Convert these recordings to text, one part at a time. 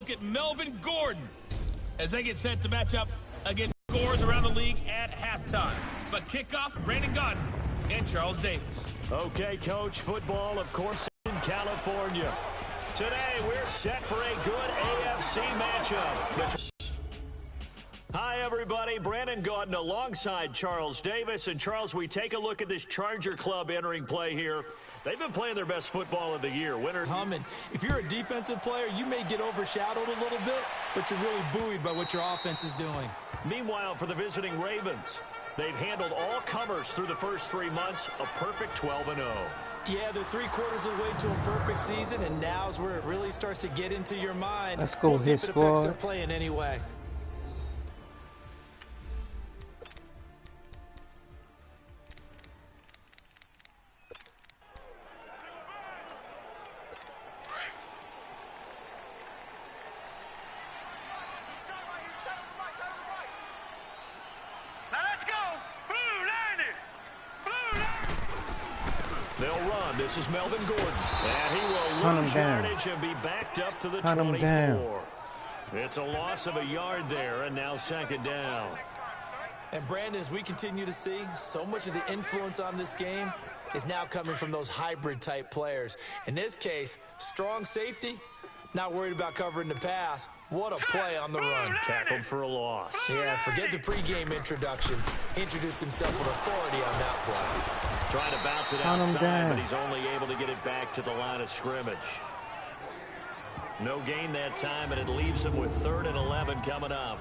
look at Melvin Gordon as they get set to match up against scores around the league at halftime. But kickoff, Brandon Gaudin and Charles Davis. Okay, Coach, football, of course, in California. Today, we're set for a good AFC matchup. Hi, everybody. Brandon Gaudin alongside Charles Davis. And, Charles, we take a look at this Charger club entering play here. They've been playing their best football of the year. Humming. If you're a defensive player, you may get overshadowed a little bit, but you're really buoyed by what your offense is doing. Meanwhile, for the visiting Ravens, they've handled all comers through the first 3 months, a perfect 12-0. Yeah, they're 3/4 of the way to a perfect season, and now's where it really starts to get into your mind. Let's go, we'll see if it affects their squad. playing anyway. They'll run. This is Melvin Gordon. And he will lose yardage and be backed up to the 24. It's a loss of a yard there, and now second down. And, Brandon, as we continue to see, so much of the influence on this game is now coming from those hybrid-type players. In this case, strong safety, not worried about covering the pass. What a play on the run. Tackled for a loss. Yeah, forget the pregame introductions. He introduced himself with authority on that play. Trying to bounce it outside, but he's only able to get it back to the line of scrimmage. No gain that time, and it leaves him with 3rd and 11 coming up.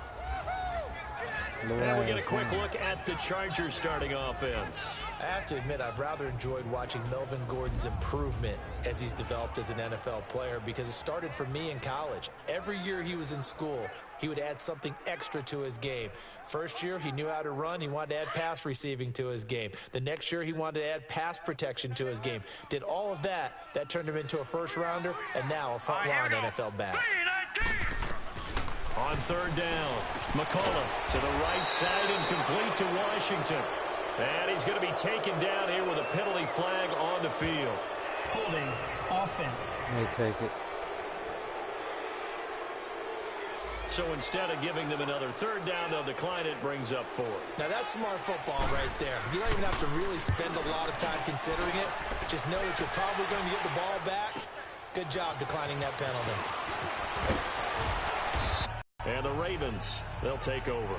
And we get a quick look at the Chargers starting offense. I have to admit, I've rather enjoyed watching Melvin Gordon's improvement as he's developed as an NFL player, because it started for me in college. Every year he was in school, he would add something extra to his game. First year, he knew how to run. He wanted to add pass receiving to his game. The next year, he wanted to add pass protection to his game. Did all of that. That turned him into a first-rounder, and now a front-line NFL back. On 3rd down, McCullough to the right side and complete to Washington. And he's going to be taken down here with a penalty flag on the field. Holding offense. They take it. So instead of giving them another 3rd down, they'll decline it, brings up 4. Now that's smart football right there. You don't even have to really spend a lot of time considering it. Just know that you're probably going to get the ball back. Good job declining that penalty. And the Ravens, they'll take over.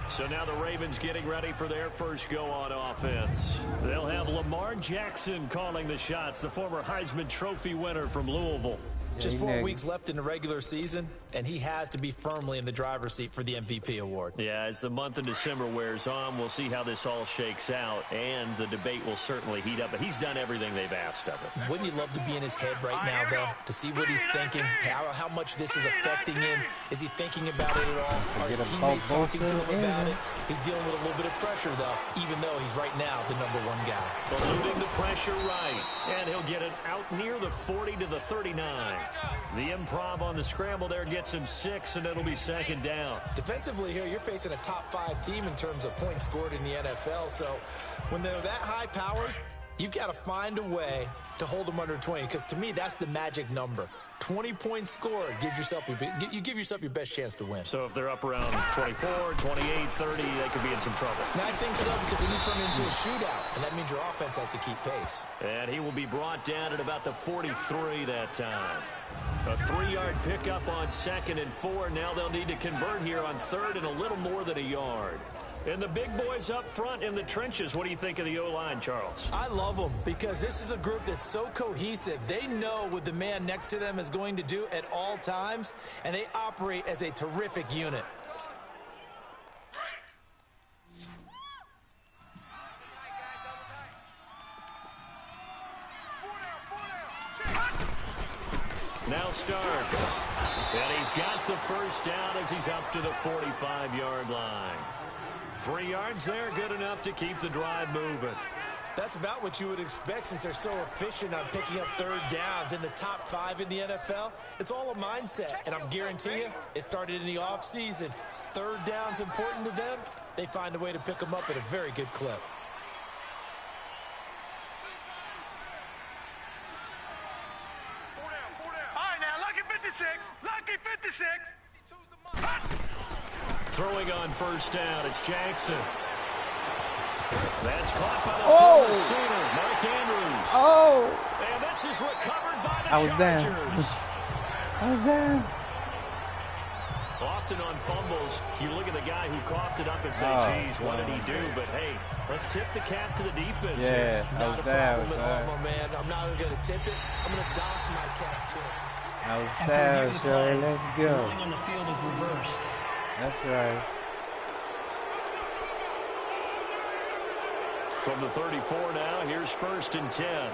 So now the Ravens getting ready for their first go on offense. They'll have Lamar Jackson calling the shots, the former Heisman Trophy winner from Louisville. Just 4 weeks left in the regular season, and he has to be firmly in the driver's seat for the MVP award. Yeah, as the month of December wears on, we'll see how this all shakes out, and the debate will certainly heat up, but he's done everything they've asked of him. Wouldn't you love to be in his head right now, though, to see what he's thinking, how much this is affecting him? Is he thinking about it at all? Are his teammates talking to him about it? He's dealing with a little bit of pressure, though, even though he's right now the #1 guy. Eluding the pressure right, and he'll get it out near the 40 to the 39. The improv on the scramble there gets him 6, and it'll be second down. Defensively here, you're facing a top-5 team in terms of points scored in the NFL, so when they're that high-powered, you've got to find a way to hold them under 20, because to me, that's the magic number. 20 points scored gives yourself you give yourself your best chance to win. So if they're up around 24, 28, 30, they could be in some trouble. And I think so, because then you turn it into a shootout, and that means your offense has to keep pace. And he will be brought down at about the 43 that time. A 3-yard pickup on 2nd and 4. Now they'll need to convert here on 3rd and a little more than a yard. And the big boys up front in the trenches. What do you think of the O-line, Charles? I love them, because this is a group that's so cohesive. They know what the man next to them is going to do at all times, and they operate as a terrific unit. Now starts. And he's got the first down as he's up to the 45-yard line. 3 yards there, good enough to keep the drive moving. That's about what you would expect, since they're so efficient on picking up 3rd downs in the top 5 in the NFL. It's all a mindset, and I'm guarantee you it started in the offseason. 3rd down's important to them. They find a way to pick them up at a very good clip. All right, now, lucky 56. Lucky 56. Throwing on first down, it's Jackson. That's caught by the receiver, Mark Andrews. And this is recovered by the Chargers. I was there. Often on fumbles, you look at the guy who coughed it up and say, geez, what did he do? But, hey, let's tip the cap to the defense. Yeah, Not a problem at all, my man. I'm not even going to tip it. I'm going to doff my cap to it. I was there, Joey. Let's The go. ruling on the field is reversed. That's right. From the 34 now, here's 1st and 10.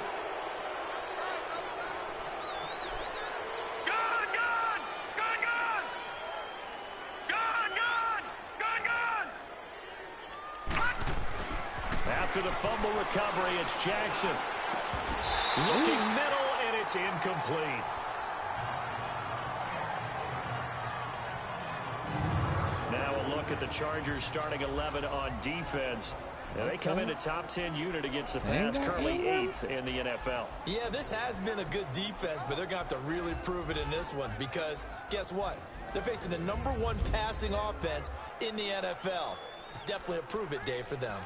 After the fumble recovery, it's Jackson. Looking middle, and it's incomplete. Now a look at the Chargers starting 11 on defense. Now they come in a top 10 unit against the pass, currently 8th in the NFL. Yeah, this has been a good defense, but they're going to have to really prove it in this one because guess what? They're facing the #1 passing offense in the NFL. It's definitely a prove-it day for them.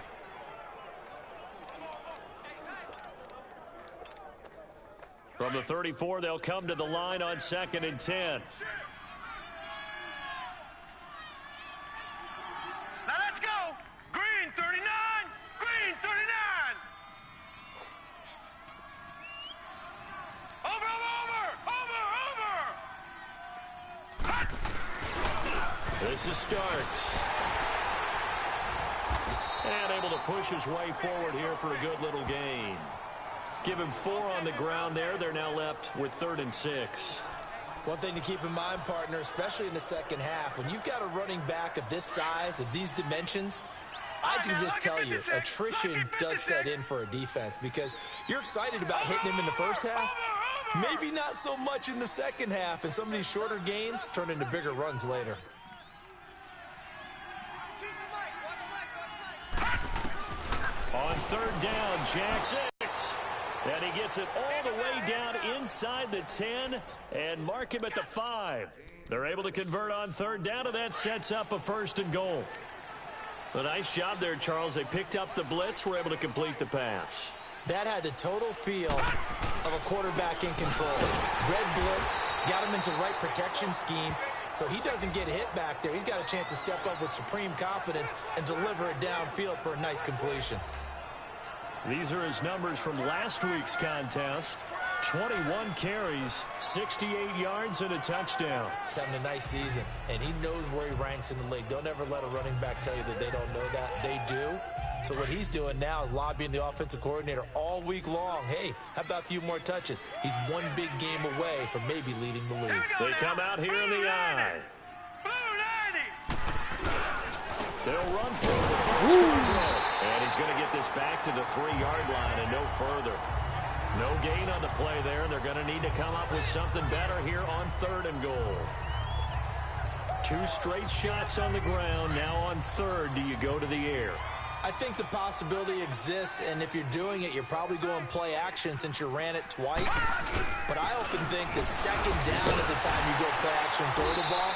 From the 34, they'll come to the line on 2nd and 10. Now let's go. Green 39. Green 39. Over. This is Starks. And able to push his way forward here for a good little gain. Give him 4 on the ground there. They're now left with 3rd and 6. One thing to keep in mind, partner, especially in the second half, when you've got a running back of this size, of these dimensions, I can just tell you, attrition does set in for a defense because you're excited about hitting him in the first half. Maybe not so much in the second half, and some of these shorter gains turn into bigger runs later. On 3rd down, Jackson. And he gets it all the way down inside the 10 and mark him at the 5. They're able to convert on 3rd down, and that sets up a 1st and goal. A nice job there, Charles. They picked up the blitz, were able to complete the pass. That had the total feel of a quarterback in control. Red blitz, got him into the right protection scheme, so he doesn't get hit back there. He's got a chance to step up with supreme confidence and deliver it downfield for a nice completion. These are his numbers from last week's contest. 21 carries, 68 yards, and a touchdown. He's having a nice season, and he knows where he ranks in the league. Don't ever let a running back tell you that they don't know that. They do. So what he's doing now is lobbying the offensive coordinator all week long. Hey, how about a few more touches? He's one big game away from maybe leading the league. They come out here in the eye. They'll run for it. And he's going to get this back to the 3-yard line and no further. No gain on the play there. They're going to need to come up with something better here on 3rd and goal. 2 straight shots on the ground. Now on 3rd, do you go to the air? I think the possibility exists, and if you're doing it, you're probably going play action since you ran it twice. But I often think that 2nd down is the time you go play action and throw the ball.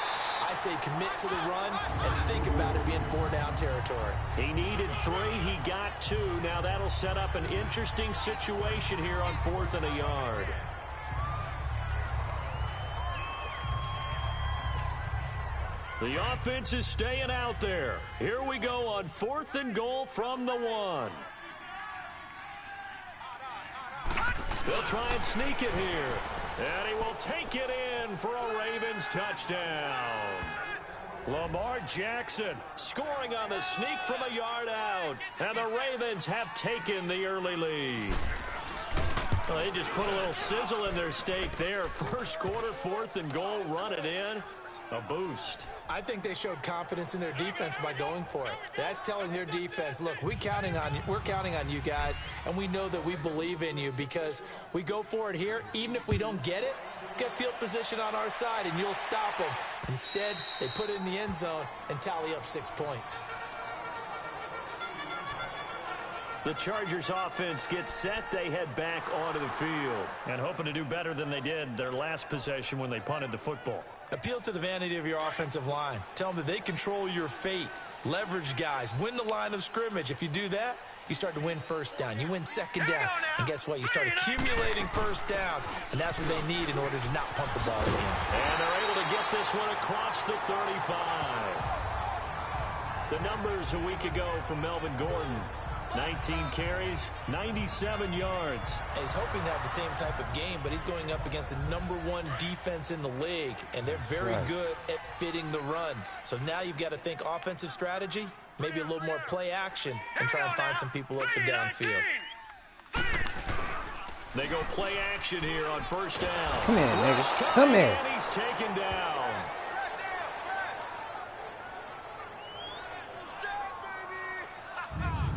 I say commit to the run and think about it being 4-down territory. He needed 3. He got 2. Now that'll set up an interesting situation here on 4th and a yard. The offense is staying out there. Here we go on 4th and goal from the 1. They'll try and sneak it here. And he will take it in for a Ravens touchdown. Lamar Jackson scoring on the sneak from a yard out. And the Ravens have taken the early lead. Well, they just put a little sizzle in their steak there. First quarter, 4th and goal, run it in. A boost. I think they showed confidence in their defense by going for it. That's telling their defense, look, we're counting on you guys, and we know that we believe in you because we go for it here. Even if we don't get it, get field position on our side, and you'll stop them. Instead, they put it in the end zone and tally up 6 points. The Chargers offense gets set. They head back onto the field and hoping to do better than they did their last possession when they punted the football. Appeal to the vanity of your offensive line. Tell them that they control your fate. Leverage guys. Win the line of scrimmage. If you do that, you start to win first down. You win second down. And guess what? You start accumulating first downs. And that's what they need in order to not punt the ball again. And they're able to get this one across the 35. The numbers a week ago from Melvin Gordon. 19 carries, 97 yards. And he's hoping to have the same type of game, but he's going up against the #1 defense in the league, and they're very good at fitting the run. So now you've got to think offensive strategy, maybe a little more play action, and try and find some people up and downfield. They go play action here on first down. Come here, nigga. Come here. And he's taken down.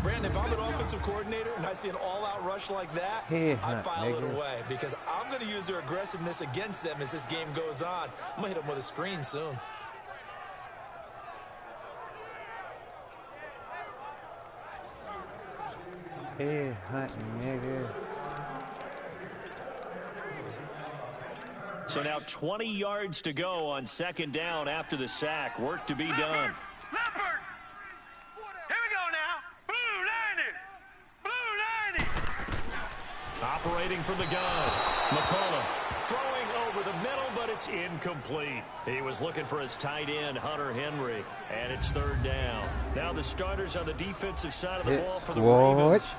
Brandon, if I'm an offensive coordinator and I see an all-out rush like that, I file it away because I'm going to use their aggressiveness against them as this game goes on. I'm going to hit them with a screen soon. Hey, hunting, nigga. So now 20 yards to go on second down after the sack. Work to be done. Leopard! Here we go now. Blue 90! Blue 90! Operating from the gun. McCullough throwing over the middle, but it's incomplete. He was looking for his tight end, Hunter Henry, and it's third down. Now the starters on the defensive side of the ball for the Ravens.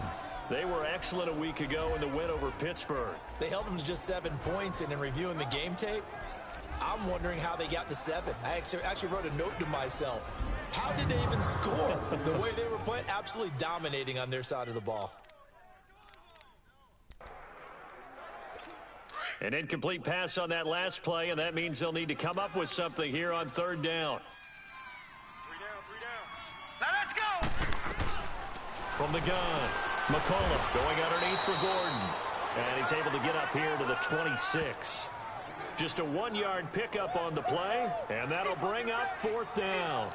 They were excellent a week ago in the win over Pittsburgh. They held them to just 7 points, and in reviewing the game tape, I'm wondering how they got to 7. I actually wrote a note to myself. How did they even score? The way they were playing, absolutely dominating on their side of the ball. An incomplete pass on that last play, and that means they'll need to come up with something here on third down. 3 down. Now let's go! From the gun, McCullough going underneath for Gordon. And he's able to get up here to the 26. Just a 1-yard pickup on the play, and that'll bring up fourth down.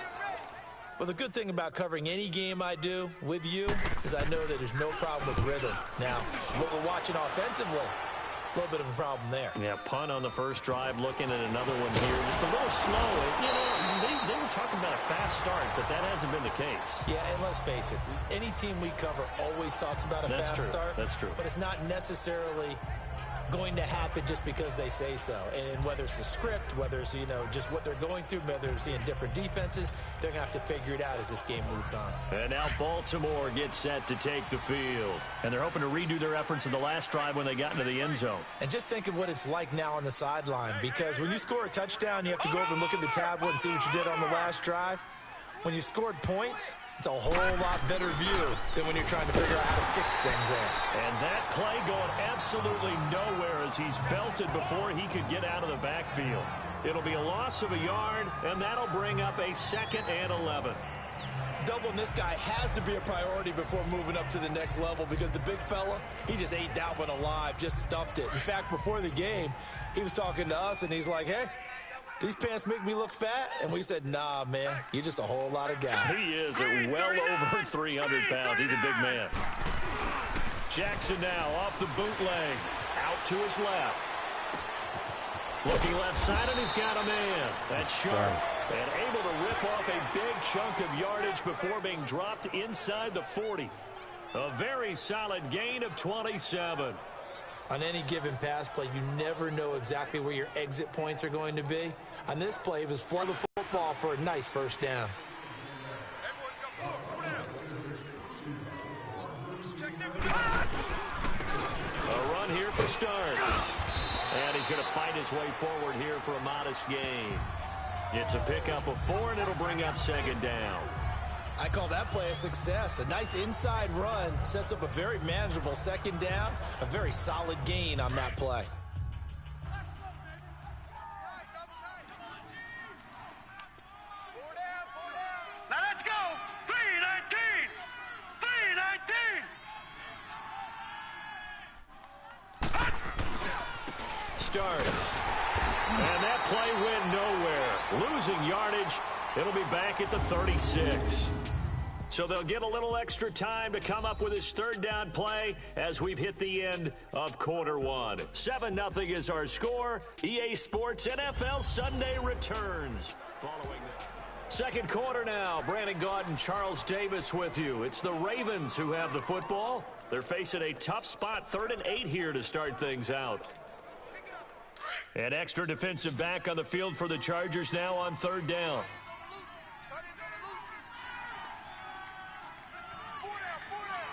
Well, the good thing about covering any game I do with you is I know that there's no problem with rhythm. Now, what we're watching offensively, a little bit of a problem there. Yeah, punt on the first drive, looking at another one here. Just a little slow. You know, they were talking about a fast start, but that hasn't been the case. Yeah, and let's face it, any team we cover always talks about a fast start. That's true. But it's not necessarily going to happen just because they say so. And whether it's the script, whether it's, you know, just what they're going through, whether they're seeing different defenses, they're going to have to figure it out as this game moves on. And now Baltimore gets set to take the field. And they're hoping to redo their efforts in the last drive when they got into the end zone. And just think of what it's like now on the sideline, because when you score a touchdown, you have to go over and look at the tablet and see what you did on the last drive. When you scored points, it's a whole lot better view than when you're trying to figure out how to fix things there. And that play going absolutely nowhere as he's belted before he could get out of the backfield. It'll be a loss of a yard, and that'll bring up a 2nd and 11. Doubling this guy has to be a priority before moving up to the next level, because the big fella, he just ate that one alive, just stuffed it. In fact, before the game, he was talking to us, and he's like, hey, these pants make me look fat? And we said, nah, man, you're just a whole lot of guy. He is at well over 300 pounds. He's a big man. Jackson now off the bootleg. Out to his left. Looking left side, and he's got a man. That's sharp. And able to rip off a big chunk of yardage before being dropped inside the 40. A very solid gain of 27. On any given pass play, you never know exactly where your exit points are going to be. On this play, it was flood the football for a nice first down. A run here for Starks. And he's going to fight his way forward here for a modest gain. It's a pickup of 4, and it'll bring up 2nd down. I call that play a success. A nice inside run sets up a very manageable 2nd down. A very solid gain on that play. Now let's go! 319! 319! Starts. And that play went nowhere. Losing yardage. It'll be back at the 36. So they'll get a little extra time to come up with his third down play as we've hit the end of quarter one. 7-0 is our score. EA Sports NFL Sunday returns. Following the second quarter now, Brandon Gaudin, Charles Davis with you. It's the Ravens who have the football. They're facing a tough spot, 3rd and 8 here to start things out. An extra defensive back on the field for the Chargers now on 3rd down.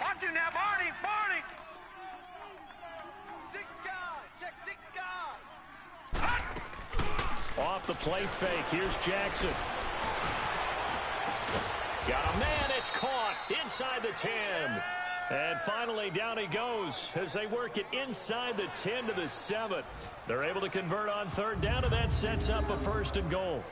Watch you now, Barney! Off the play fake, here's Jackson. Got a man, it's caught inside the 10. And finally, down he goes as they work it inside the 10 to the 7. They're able to convert on 3rd down, and that sets up a 1st and goal.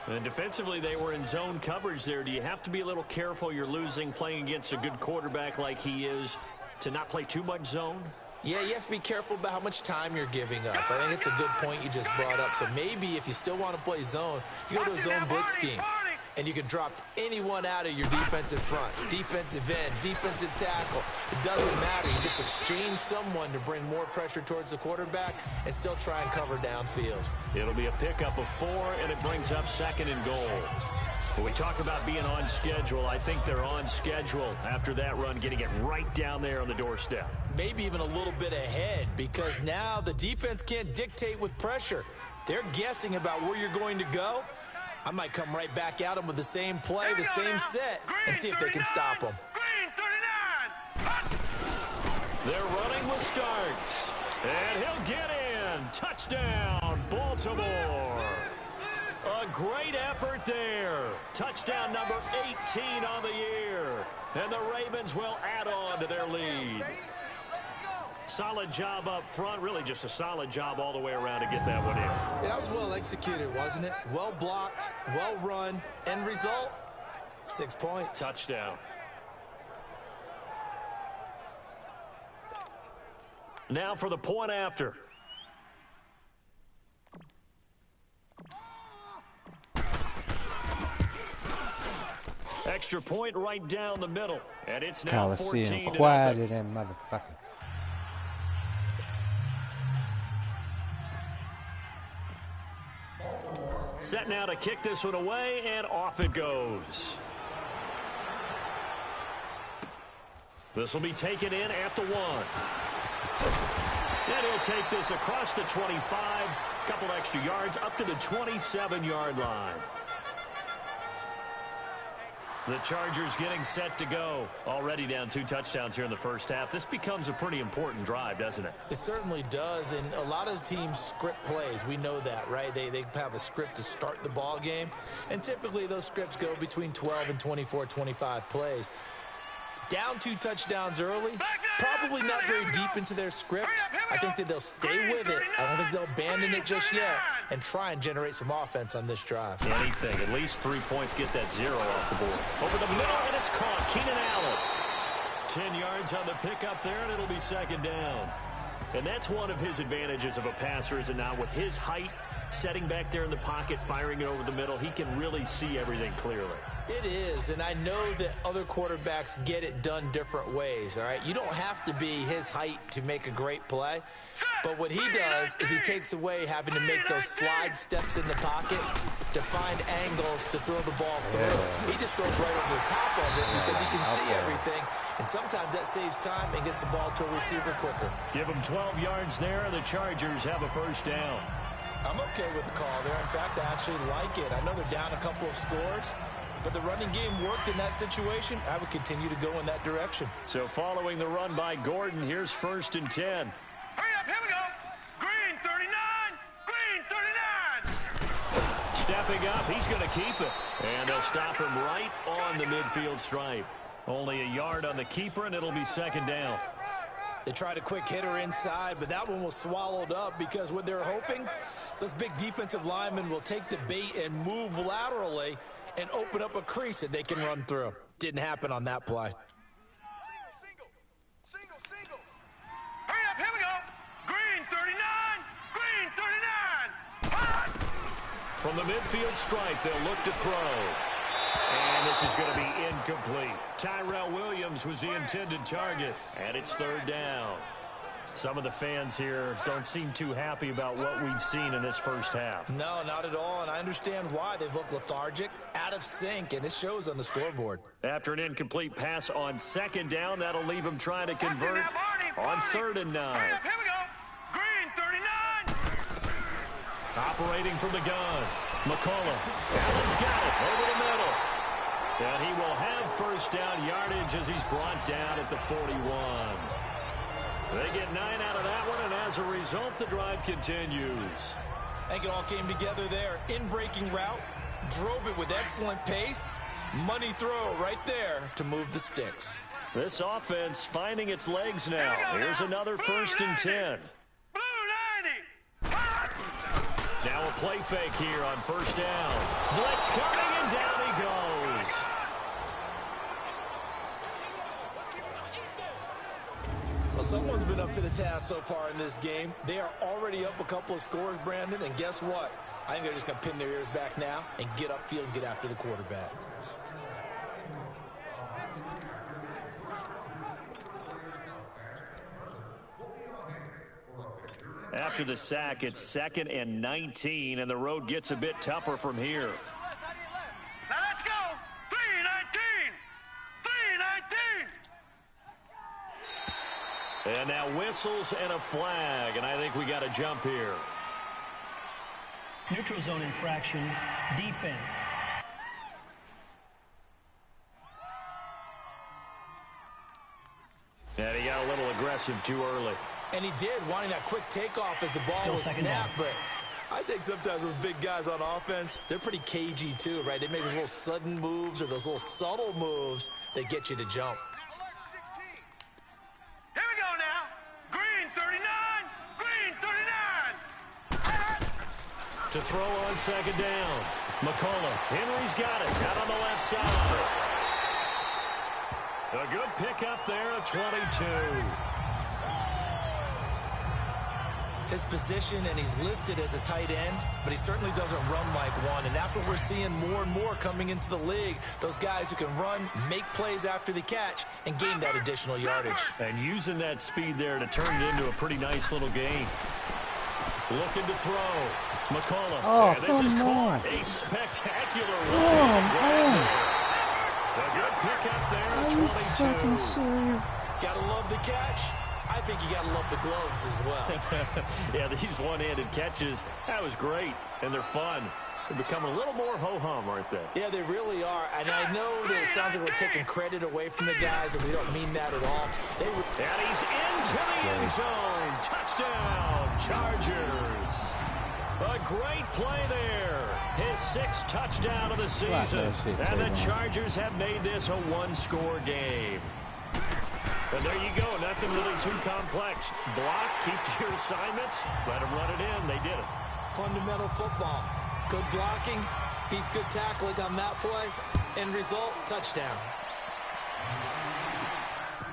And defensively, they were in zone coverage there. Do you have to be a little careful? You're losing, playing against a good quarterback like he is, to not play too much zone? Yeah, you have to be careful about how much time you're giving up. I think it's a good point you just brought up. So maybe if you still want to play zone, you go to a zone blitz scheme. And you can drop anyone out of your defensive front, defensive end, defensive tackle. It doesn't matter. You just exchange someone to bring more pressure towards the quarterback and still try and cover downfield. It'll be a pickup of 4, and it brings up 2nd and goal. When we talk about being on schedule, I think they're on schedule after that run, getting it right down there on the doorstep. Maybe even a little bit ahead, because now the defense can't dictate with pressure. They're guessing about where you're going to go. I might come right back at them with the same play, the same set, and see if they can stop them. They're running with Starks, and he'll get in. Touchdown, Baltimore. A great effort there. Touchdown number 18 on the year. And the Ravens will add on to their lead. Solid job up front, really just a solid job all the way around to get that one in. Yeah, that was well executed, wasn't it? Well blocked, well run. End result, 6 points. Touchdown. Now for the point after. Extra point right down the middle. And it's now 14-0. Quieter than motherfucker. Set now to kick this one away, and off it goes. This will be taken in at the 1. And he'll take this across the 25, couple extra yards up to the 27-yard line. The Chargers getting set to go. Already down 2 touchdowns here in the first half. This becomes a pretty important drive, doesn't it? It certainly does, and a lot of teams script plays. We know that, right? They have a script to start the ball game, and typically those scripts go between 12 and 24, 25 plays. Down 2 touchdowns early, probably not very deep into their script. I think that they'll stay with it. I don't think they'll abandon it just yet and try and generate some offense on this drive. Anything, at least 3 points, get that 0 off the board. Over the middle, and it's caught. Keenan Allen. 10 yards on the pickup there, and it'll be 2nd down. And that's one of his advantages of a passer, is it not? With his height, setting back there in the pocket, firing it over the middle, he can really see everything clearly. It is, and I know that other quarterbacks get it done different ways, all right? You don't have to be his height to make a great play, but what he does is he takes away having to make those slide steps in the pocket to find angles to throw the ball through. He just throws right over the top of it because he can see everything, and sometimes that saves time and gets the ball to a receiver quicker. Give him 12 yards there, and the Chargers have a 1st down. I'm okay with the call there. In fact, I actually like it. I know they're down a couple of scores, but the running game worked in that situation. I would continue to go in that direction. So following the run by Gordon, here's 1st and 10. Hurry up, here we go. Green 39. Green 39. Stepping up, he's going to keep it. And they'll stop him right on the midfield stripe. Only a yard on the keeper, and it'll be 2nd down. They tried a quick hitter inside, but that one was swallowed up because what they're hoping, those big defensive linemen will take the bait and move laterally and open up a crease that they can run through. Didn't happen on that play. Single. Hurry up, here we go. Green 39. Green 39. From the midfield stripe, they'll look to throw. And this is going to be incomplete. Tyrell Williams was the intended target, and it's third down. Some of the fans here don't seem too happy about what we've seen in this first half. No, not at all, and I understand why. They look lethargic, out of sync, and it shows on the scoreboard. After an incomplete pass on second down, that'll leave him trying to convert on 3rd and 9. Here we go. Green, 39. Operating from the gun. McCullough. Allen's got it over the middle. And he will have first down yardage as he's brought down at the 41. They get 9 out of that one, and as a result, the drive continues. I think it all came together there. In-breaking route, drove it with excellent pace. Money throw right there to move the sticks. This offense finding its legs now. Here's another 1st and 10. Blue 90. Now a play fake here on 1st down. Blitz coming, and down he goes. Well, someone's been up to the task so far in this game. They are already up a couple of scores, Brandon, and guess what? I think they're just going to pin their ears back now and get upfield and get after the quarterback. After the sack, it's 2nd and 19, and the road gets a bit tougher from here. Now let's go. 319. 319. And now whistles and a flag, and I think we got a jump here. Neutral zone infraction, defense. And he got a little aggressive too early. And he did, wanting that quick takeoff as the ball Still was second snapped. down. But I think sometimes those big guys on offense, they're pretty cagey too, right? They make those little sudden moves or those little subtle moves that get you to jump. Here we go now. Green 39. Green 39. To throw on 2nd down. McCullough. Henry's got it. Out on the left side. A good pickup there at 22. His position, and he's listed as a tight end, but he certainly doesn't run like one, and that's what we're seeing more and more coming into the league. Those guys who can run, make plays after the catch, and gain that additional yardage. And using that speed there to turn it into a pretty nice little game. Looking to throw. McCullough. Oh, and this is come on. caught a spectacular Come run. on. A good pickup there at Are you fucking 22. serious? Gotta love the catch. I think you gotta love the gloves as well. Yeah, these one-handed catches, that was great, and they're fun. They're becoming a little more ho-hum, aren't they? Yeah, they really are. And I know that it sounds like we're taking credit away from the guys, and we don't mean that at all. And he's into the end zone. Touchdown, Chargers. A great play there. His 6th touchdown of the season. And the Chargers have made this a one-score game. And there you go. Nothing really too complex. Block, keep to your assignments, let them run it in. They did it. Fundamental football. Good blocking, beats good tackling on that play. End result, touchdown.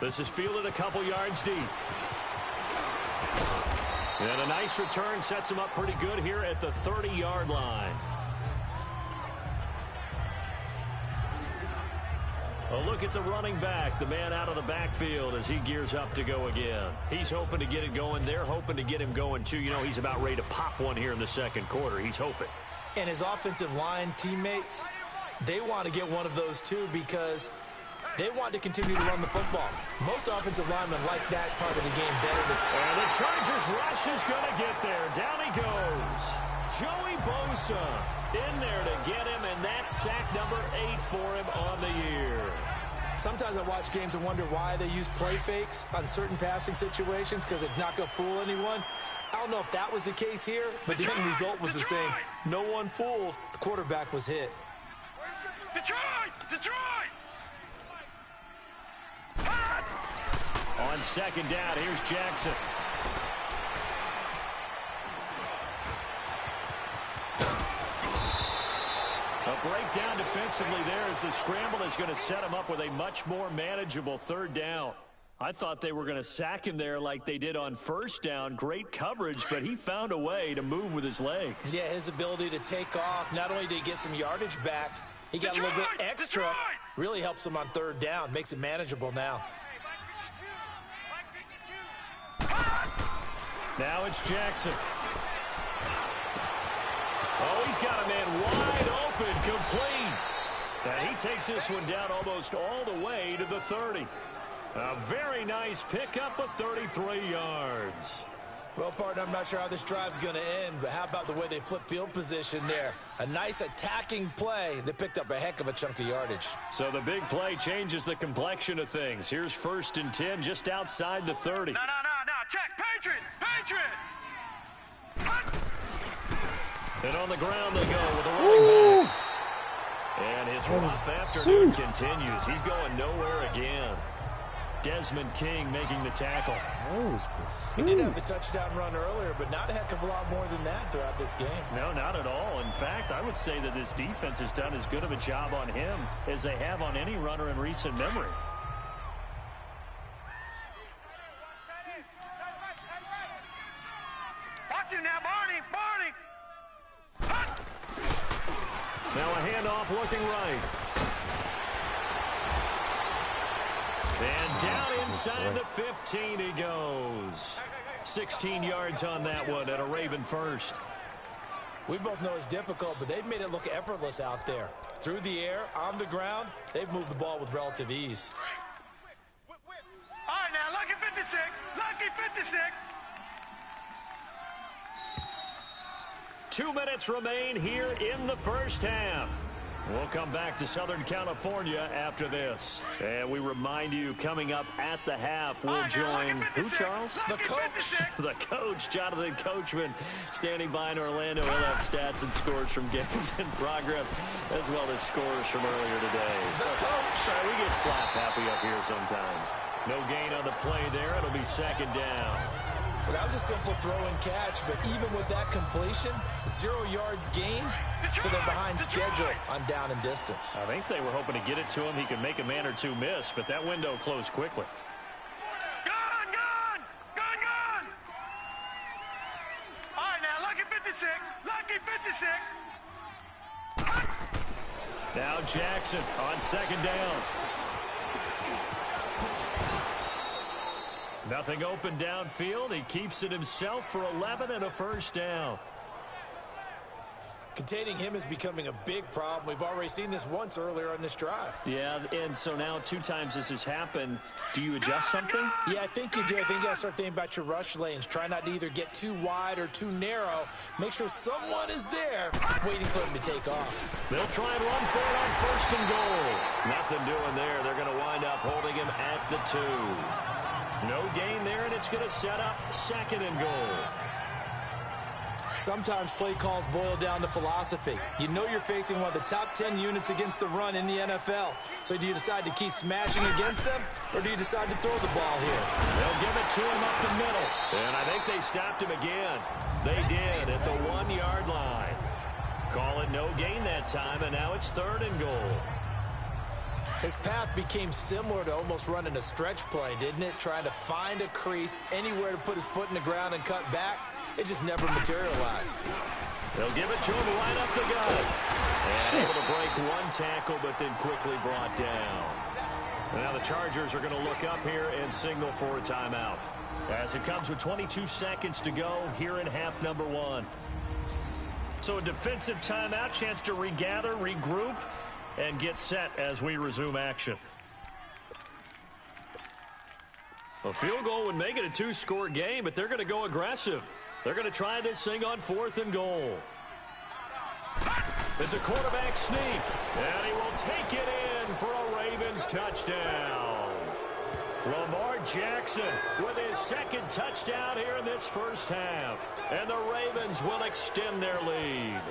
This is fielded a couple yards deep. And a nice return sets him up pretty good here at the 30-yard line. A look at the running back, the man out of the backfield as he gears up to go again. He's hoping to get it going. They're hoping to get him going, too. You know, he's about ready to pop one here in the 2nd quarter. He's hoping. And his offensive line teammates, they want to get one of those, too, because they want to continue to run the football. Most offensive linemen like that part of the game better than... And the Chargers rush is going to get there. Down he goes. Joey Bosa in there to get him, and that's sack number 8 for him on the year. Sometimes I watch games and wonder why they use play fakes on certain passing situations, because it's not going to fool anyone. I don't know if that was the case here, but the end result was the same. No one fooled. The quarterback was hit. Detroit! Detroit! On 2nd down, here's Jackson. A breakdown defensively there as the scramble is going to set him up with a much more manageable 3rd down. I thought they were going to sack him there like they did on 1st down. Great coverage, but he found a way to move with his legs. Yeah, his ability to take off. Not only did he get some yardage back, He got a little bit extra. Really helps him on third down. Makes it manageable now. Now it's Jackson. Oh, he's got a man wide open, complete. And he takes this one down almost all the way to the 30. A very nice pickup of 33 yards. Well, partner, I'm not sure how this drive's going to end, but how about the way they flip field position there? A nice attacking play. They picked up a heck of a chunk of yardage. So the big play changes the complexion of things. Here's 1st and 10 just outside the 30. No. Check. Patriot. And on the ground they go with a running back. And his rough afternoon continues. He's going nowhere again. Desmond King making the tackle. He did have the touchdown run earlier, but not a heck of a lot more than that throughout this game. No, not at all. In fact, I would say that this defense has done as good of a job on him as they have on any runner in recent memory. Watch him now, Barney. Now a handoff looking right. And down inside the 15 he goes. 16 yards on that one and a Raven first. We both know it's difficult, but they've made it look effortless out there. Through the air, on the ground, they've moved the ball with relative ease. All right, now, lucky 56. Lucky 56. 2 minutes remain here in the first half. We'll come back to Southern California after this. And we remind you, coming up at the half, we'll join who, Charles? The coach. The coach, Jonathan Coachman, standing by in Orlando. He'll have stats and scores from games in progress, as well as scores from earlier today. The coach. We get slap happy up here sometimes. No gain on the play there. It'll be 2nd down. Well, that was a simple throw and catch, but even with that completion, 0 yards gained, so they're behind schedule on down and distance. I think they were hoping to get it to him. He could make a man or two miss, but that window closed quickly. Gun! All right, now, lucky 56. Lucky 56. Now Jackson on 2nd down. Nothing open downfield. He keeps it himself for 11 and a 1st down. Containing him is becoming a big problem. We've already seen this once earlier on this drive. Yeah, and so now 2 times this has happened. Do you adjust something? Yeah, I think you do. I think you got to start thinking about your rush lanes. Try not to either get too wide or too narrow. Make sure someone is there waiting for him to take off. They'll try and run for it on 1st and goal. Nothing doing there. They're going to wind up holding him at the 2. No gain there, and it's going to set up 2nd and goal. Sometimes play calls boil down to philosophy. You know you're facing one of the top 10 units against the run in the NFL. So do you decide to keep smashing against them, or do you decide to throw the ball here? They'll give it to him up the middle. And I think they stopped him again. They did at the 1-yard line. Call it no gain that time, and now it's 3rd and goal. His path became similar to almost running a stretch play, didn't it? Trying to find a crease, anywhere to put his foot in the ground and cut back. It just never materialized. They'll give it to him right up the gut. And able to break 1 tackle, but then quickly brought down. Now the Chargers are going to look up here and signal for a timeout, as it comes with 22 seconds to go here in half number 1. So a defensive timeout, chance to regather, regroup, and get set as we resume action. A field goal would make it a 2-score game, but they're going to go aggressive. They're going to try this thing on 4th and goal. It's a quarterback sneak, and he will take it in for a Ravens touchdown. Lamar Jackson with his 2nd touchdown here in this first half, and the Ravens will extend their lead.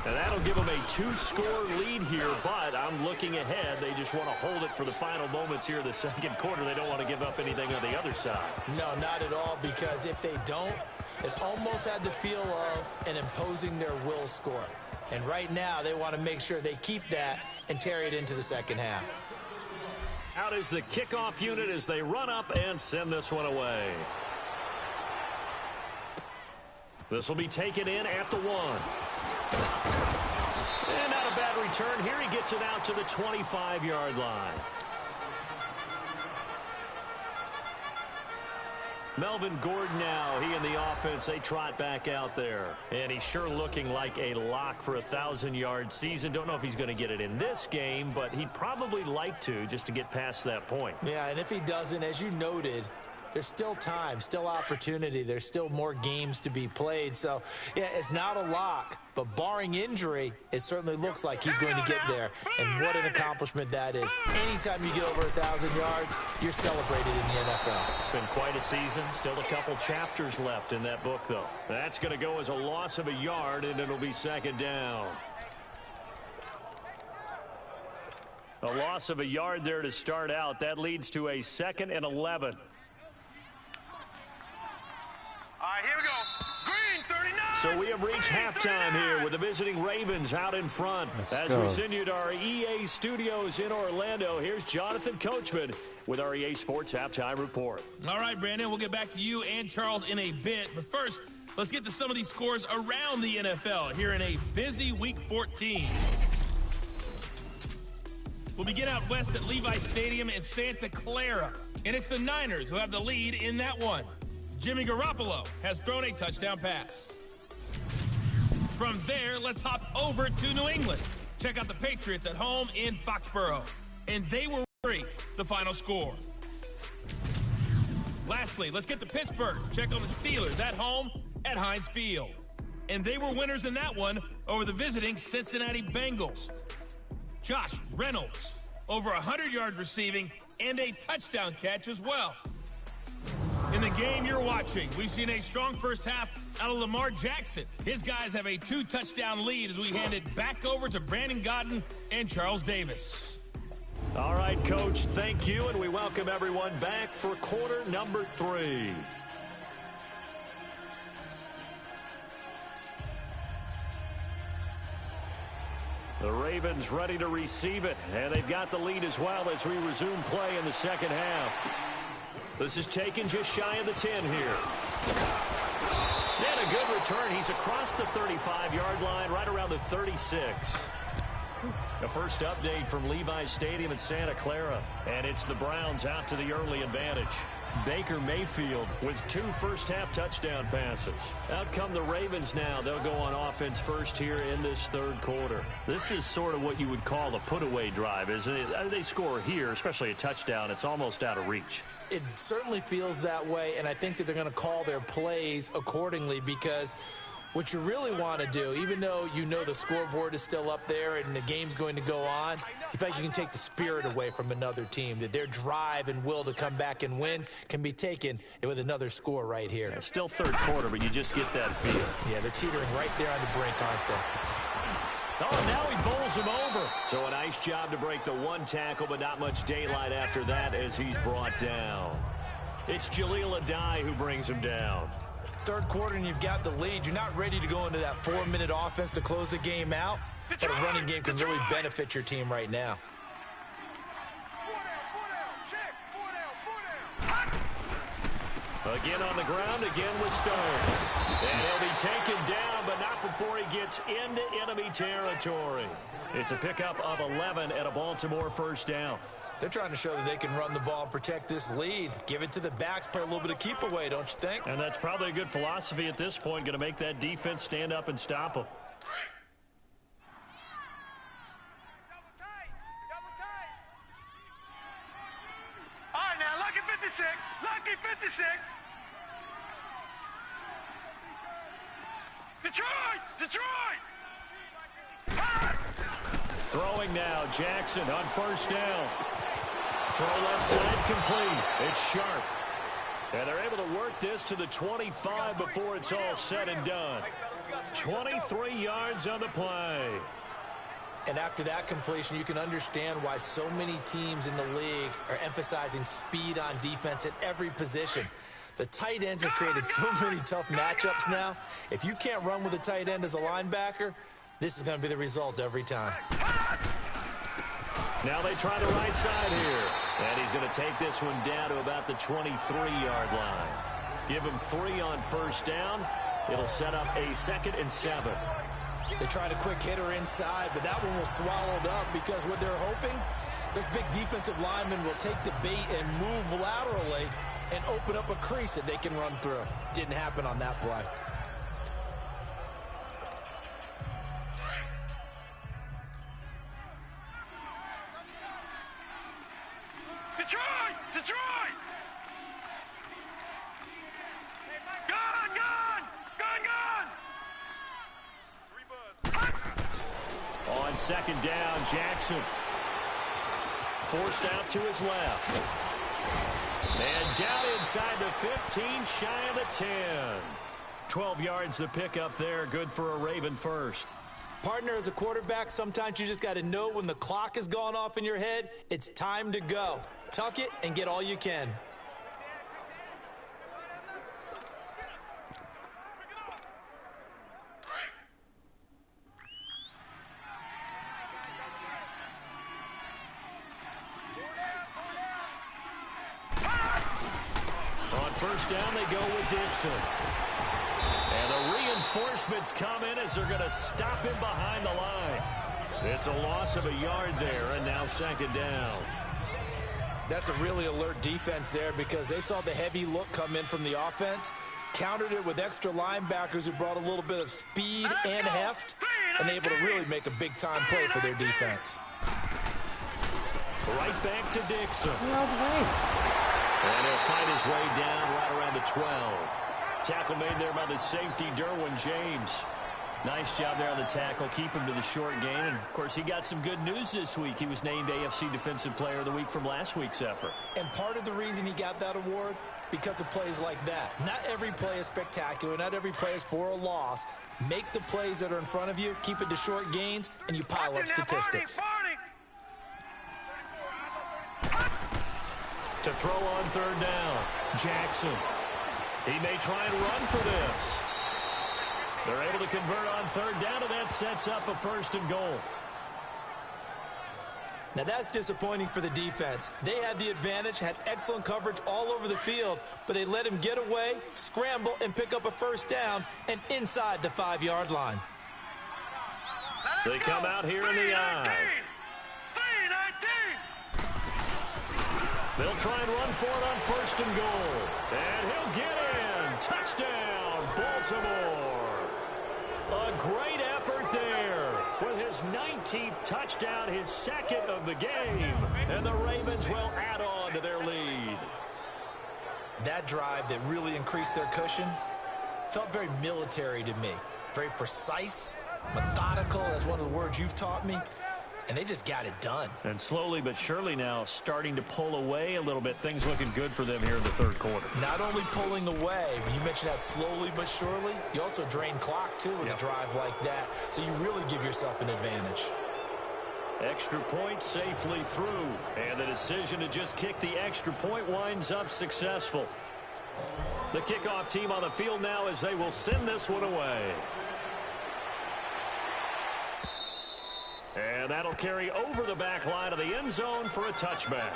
And that'll give them a 2-score lead here, but I'm looking ahead. They just want to hold it for the final moments here in the 2nd quarter. They don't want to give up anything on the other side. No, not at all, because if they don't, it almost had the feel of an imposing their will score. And right now, they want to make sure they keep that and carry it into the 2nd half. Out is the kickoff unit as they run up and send this one away. This will be taken in at the 1. And not a bad return. Here he gets it out to the 25-yard line. Melvin Gordon now, he and the offense, they trot back out there. And he's sure looking like a lock for a 1,000-yard season. Don't know if he's going to get it in this game, but he'd probably like to just to get past that point. Yeah, and if he doesn't, as you noted, there's still time, still opportunity. There's still more games to be played. So, yeah, it's not a lock, but barring injury, it certainly looks like he's going to get there. And what an accomplishment that is. Anytime you get over 1,000 yards, you're celebrated in the NFL. It's been quite a season. Still a couple chapters left in that book, though. That's going to go as a loss of a yard, and it'll be second down. A loss of a yard there to start out. That leads to a 2nd and 11. All right, here we go. Green, 39. So we have reached halftime here with the visiting Ravens out in front. As we send you to our EA studios in Orlando, here's Jonathan Coachman with our EA Sports Halftime Report. All right, Brandon, we'll get back to you and Charles in a bit. But first, let's get to some of these scores around the NFL here in a busy Week 14. We'll begin out west at Levi Stadium in Santa Clara. And it's the Niners who have the lead in that one. Jimmy Garoppolo has thrown a touchdown pass. From there, let's hop over to New England. Check out the Patriots at home in Foxborough. And they were 3, the final score. Lastly, let's get to Pittsburgh. Check on the Steelers at home at Heinz Field. And they were winners in that one over the visiting Cincinnati Bengals. Josh Reynolds, over 100 yards receiving and a touchdown catch as well. In the game you're watching, we've seen a strong first half out of Lamar Jackson. His guys have a 2-touchdown lead as we hand it back over to Brandon Gaudin and Charles Davis. All right, Coach, thank you, and we welcome everyone back for quarter number 3. The Ravens ready to receive it, and they've got the lead as well as we resume play in the second half. This is taken just shy of the 10 here. And a good return. He's across the 35-yard line, right around the 36. The first update from Levi Stadium in Santa Clara, and it's the Browns out to the early advantage. Baker Mayfield with 2 first-half touchdown passes. Out come the Ravens now. They'll go on offense first here in this third quarter. This is sort of what you would call a put-away drive, isn't it? They score here, especially a touchdown. It's almost out of reach. It certainly feels that way, and I think that they're going to call their plays accordingly because what you really want to do, even though you know the scoreboard is still up there and the game's going to go on, you feel like you can take the spirit away from another team, that their drive and will to come back and win can be taken with another score right here. Yeah, still third quarter, but you just get that feel. Yeah, they're teetering right there on the brink, aren't they? Oh, now he bowls him over. So a nice job to break the 1 tackle, but not much daylight after that as he's brought down. It's Jaleel Adai who brings him down. Third quarter and you've got the lead. You're not ready to go into that 4-minute offense to close the game out, but a running game can really benefit your team right now. Again on the ground, again with Stones. And he'll be taken down, but not before he gets into enemy territory. It's a pickup of 11 and a Baltimore first down. They're trying to show that they can run the ball and protect this lead. Give it to the backs, play a little bit of keep away, don't you think? And that's probably a good philosophy at this point, going to make that defense stand up and stop them. All right, now, lucky 56. Lucky 56. Detroit! Detroit! Throwing now, Jackson on first down. Throw left side complete. It's sharp. And they're able to work this to the 25 before it's all said and done. 23 yards on the play. And after that completion, you can understand why so many teams in the league are emphasizing speed on defense at every position. The tight ends have created so many tough matchups now. If you can't run with a tight end as a linebacker, this is going to be the result every time. Now they try the right side here. And he's going to take this one down to about the 23-yard line. Give him 3 on first down. It'll set up a 2nd and 7. They tried a quick hitter inside, but that one was swallowed up because what they're hoping, those big defensive linemen will take the bait and move laterally and open up a crease that they can run through. Didn't happen on that play. Detroit! Detroit! Gun! Gun! Gun! Gun! On second down, Jackson. Forced out to his left. And down inside the 15, shy of the 10. 12 yards to pick up there. Good for a Raven first. Partner, as a quarterback, sometimes you just got to know when the clock has gone off in your head, it's time to go. Tuck it and get all you can. On first down, they go with Dixon. And the reinforcements come in as they're going to stop him behind the line. It's a loss of a yard there, and now second down. That's a really alert defense there because they saw the heavy look come in from the offense, countered it with extra linebackers who brought a little bit of speed and heft, and able to really make a big-time play for their defense. Right back to Dixon. No way. And he'll fight his way down right around the 12. Tackle made there by the safety, Derwin James. Nice job there on the tackle. Keep him to the short gain. And, of course, he got some good news this week. He was named AFC Defensive Player of the Week from last week's effort. And part of the reason he got that award, because of plays like that. Not every play is spectacular. Not every play is for a loss. Make the plays that are in front of you, keep it to short gains, and you pile up statistics. To throw on third down, Jackson. He may try and run for this. They're able to convert on third down, and that sets up a first and goal. Now that's disappointing for the defense. They had the advantage, had excellent coverage all over the field, but they let him get away, scramble, and pick up a first down and inside the 5-yard line. They come out here in the eye. They'll try and run for it on first and goal. And he'll get in. Touchdown, Baltimore. A great effort there with his 19th touchdown, his second of the game. And the Ravens will add on to their lead. That drive that really increased their cushion felt very military to me. Very precise, methodical. That's one of the words you've taught me. And they just got it done. And slowly but surely now starting to pull away a little bit. Things looking good for them here in the third quarter. Not only pulling away, but you mentioned that slowly but surely. You also drain clock, too, with a drive like that. So you really give yourself an advantage. Extra point safely through. And the decision to just kick the extra point winds up successful. The kickoff team on the field now as they will send this one away. And that'll carry over the back line of the end zone for a touchback.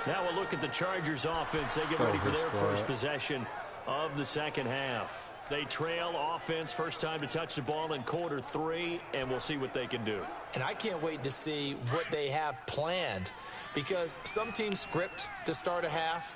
Now we'll look at the Chargers offense. They get ready for their first possession of the second half. They trail offense, first time to touch the ball in quarter 3, and we'll see what they can do. And I can't wait to see what they have planned, because some teams script to start a half.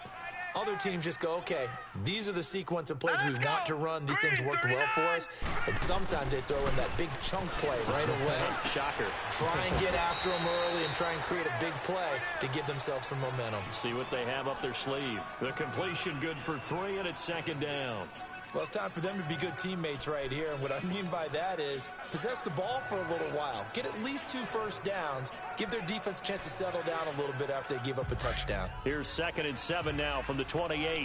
Other teams just go, okay, these are the sequence of plays we want to run. These things worked well for us. And sometimes they throw in that big chunk play right away. Shocker. Try and get after them early and try and create a big play to give themselves some momentum. See what they have up their sleeve. The completion good for 3, and it's second down. Well, it's time for them to be good teammates right here. And what I mean by that is possess the ball for a little while. Get at least 2 first downs. Give their defense a chance to settle down a little bit after they give up a touchdown. Here's 2nd and 7 now from the 28. All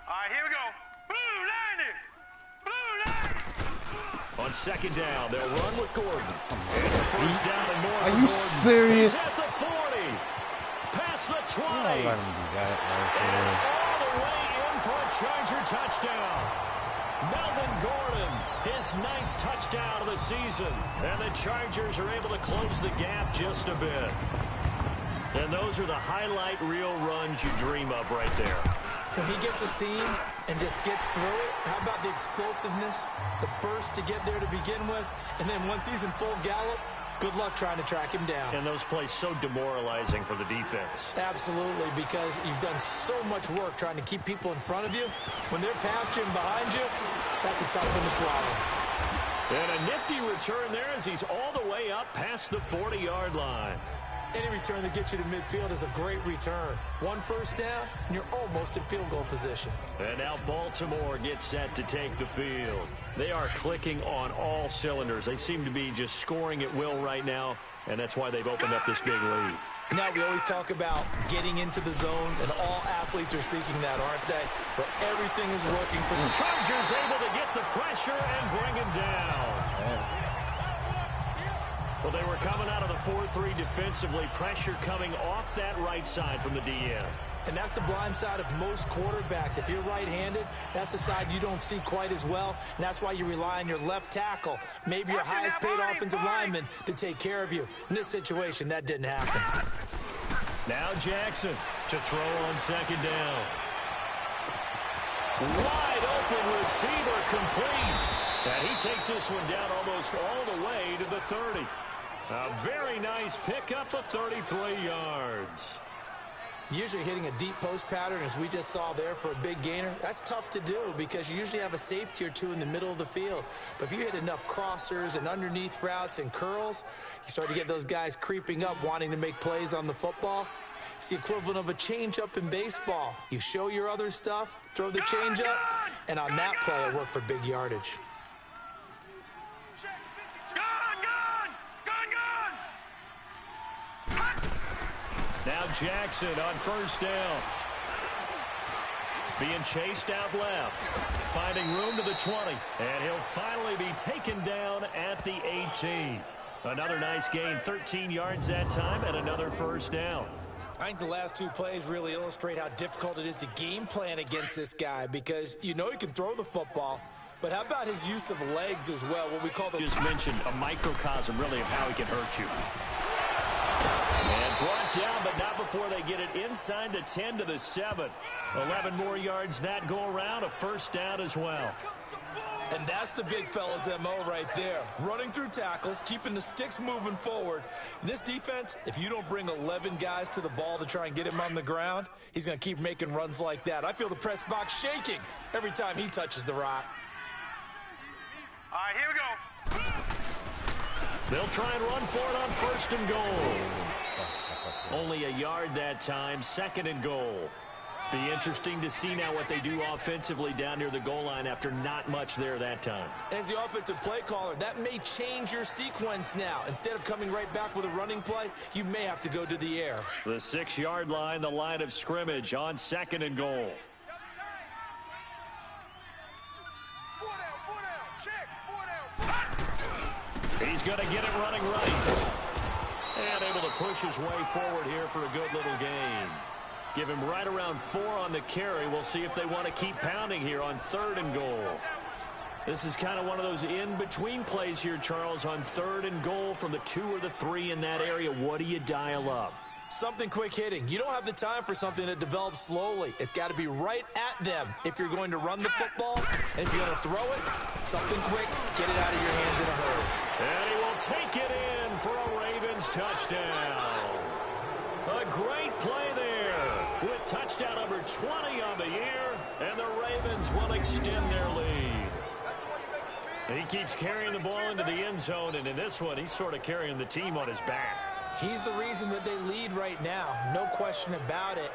right, here we go. Blue 90. Blue 90. On second down, they'll run with Gordon. It's a first down and more. Are you serious? He's at the 40. Past the 20. I'm not letting him do that And all the way in for a Charger touchdown. Melvin Gordon, his 9th touchdown of the season. And the Chargers are able to close the gap just a bit. And those are the highlight reel runs you dream of right there. When he gets a seam, and just gets through it. How about the explosiveness, the burst to get there to begin with, and then once he's in full gallop, good luck trying to track him down. And those plays so demoralizing for the defense. Absolutely, because you've done so much work trying to keep people in front of you. When they're past you and behind you, that's a tough one to swallow. And a nifty return there as he's all the way up past the 40-yard line. Any return that gets you to midfield is a great return. One first down, and you're almost in field goal position. And now Baltimore gets set to take the field. They are clicking on all cylinders. They seem to be just scoring at will right now, and that's why they've opened up this big lead. Now, we always talk about getting into the zone, and all athletes are seeking that, aren't they? But everything is working for them. Chargers able to get the pressure and bring him down. Well, they were coming out of the 4-3 defensively. Pressure coming off that right side from the DM. And that's the blind side of most quarterbacks. If you're right-handed, that's the side you don't see quite as well. And that's why you rely on your left tackle, maybe your highest-paid offensive lineman, to take care of you. In this situation, that didn't happen. Now Jackson to throw on second down. Wide open receiver complete. And he takes this one down almost all the way to the 30. A very nice pickup of 33 yards. Usually hitting a deep post pattern, as we just saw there, for a big gainer, that's tough to do because you usually have a safety or two in the middle of the field. But if you hit enough crossers and underneath routes and curls, you start to get those guys creeping up, wanting to make plays on the football. It's the equivalent of a changeup in baseball. You show your other stuff, throw the changeup, and on that play, it worked for big yardage. Now Jackson on first down. Being chased out left. Finding room to the 20. And he'll finally be taken down at the 18. Another nice gain, 13 yards that time, and another first down. I think the last two plays really illustrate how difficult it is to game plan against this guy, because you know he can throw the football, but how about his use of legs as well, what we call the... Just mentioned a microcosm, really, of how he can hurt you. And brought down, but not before they get it inside the 10 to the 7. 11 more yards that go around, a first down as well. And that's the big fella's MO right there. Running through tackles, keeping the sticks moving forward. This defense, if you don't bring 11 guys to the ball to try and get him on the ground, he's going to keep making runs like that. I feel the press box shaking every time he touches the rock. All right, here we go. They'll try and run for it on first and goal. Only a yard that time, second and goal. Be interesting to see now what they do offensively down near the goal line after not much there that time. As the offensive play caller, that may change your sequence now. Instead of coming right back with a running play, you may have to go to the air. The 6-yard line, the line of scrimmage on second and goal. He's going to get it running right. And able to push his way forward here for a good little gain. Give him right around 4 on the carry. We'll see if they want to keep pounding here on third and goal. This is kind of one of those in-between plays here, Charles, on third and goal from the 2 or the 3 in that area. What do you dial up? Something quick hitting. You don't have the time for something that develops slowly. It's got to be right at them if you're going to run the football. And if you're going to throw it, something quick, get it out of your hands in a hurry. And he will take it in for a Ravens touchdown. A great play there with touchdown number 20 on the year, and the Ravens will extend their lead. And he keeps carrying the ball into the end zone, and in this one, he's sort of carrying the team on his back. He's the reason that they lead right now, no question about it.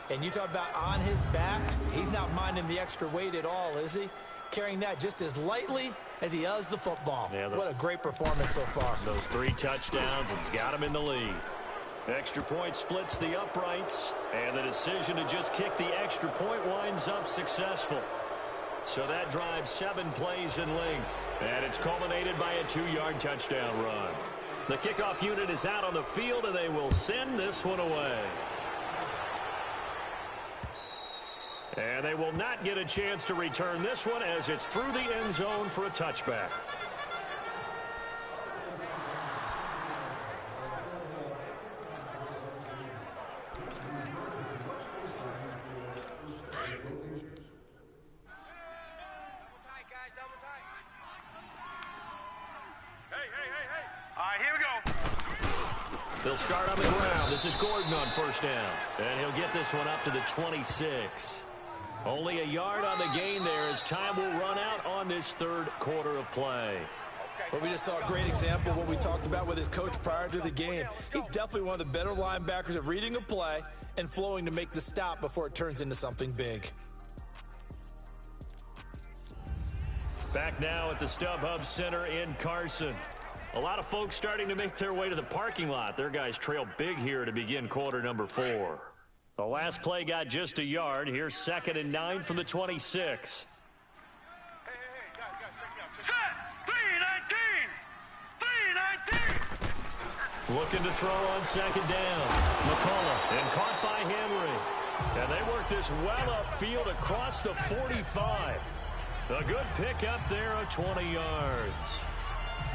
And you talk about on his back, he's not minding the extra weight at all, is he? Carrying that just as lightly as he does the football. Yeah, what a great performance so far. Those 3 touchdowns has got him in the lead. Extra point splits the uprights, and the decision to just kick the extra point winds up successful. So that drives 7 plays in length, and it's culminated by a 2-yard touchdown run. The kickoff unit is out on the field, and they will send this one away. And they will not get a chance to return this one as it's through the end zone for a touchback. right, here we go. They'll start on the ground. This is Gordon on first down. And he'll get this one up to the 26. Only a yard on the gain there as time will run out on this third quarter of play. Well, we just saw a great example of what we talked about with his coach prior to the game. He's definitely one of the better linebackers at reading a play and flowing to make the stop before it turns into something big. Back now at the StubHub Center in Carson. A lot of folks starting to make their way to the parking lot. Their guys trail big here to begin quarter number 4. The last play got just a yard. Here's 2nd and 9 from the 26. Hey, guys, check me out. Set! 3-19! Looking to throw on 2nd down. McCullough, and caught by Henry. And they work this well upfield across the 45. A good pick up there of 20 yards.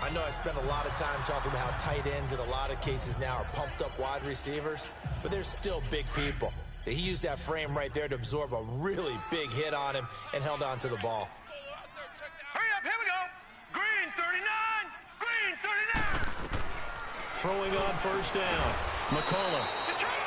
I know I spent a lot of time talking about how tight ends in a lot of cases now are pumped up wide receivers, but they're still big people. He used that frame right there to absorb a really big hit on him and held on to the ball. Hurry up, here we go. Green 39, green 39. Throwing on first down. McCullough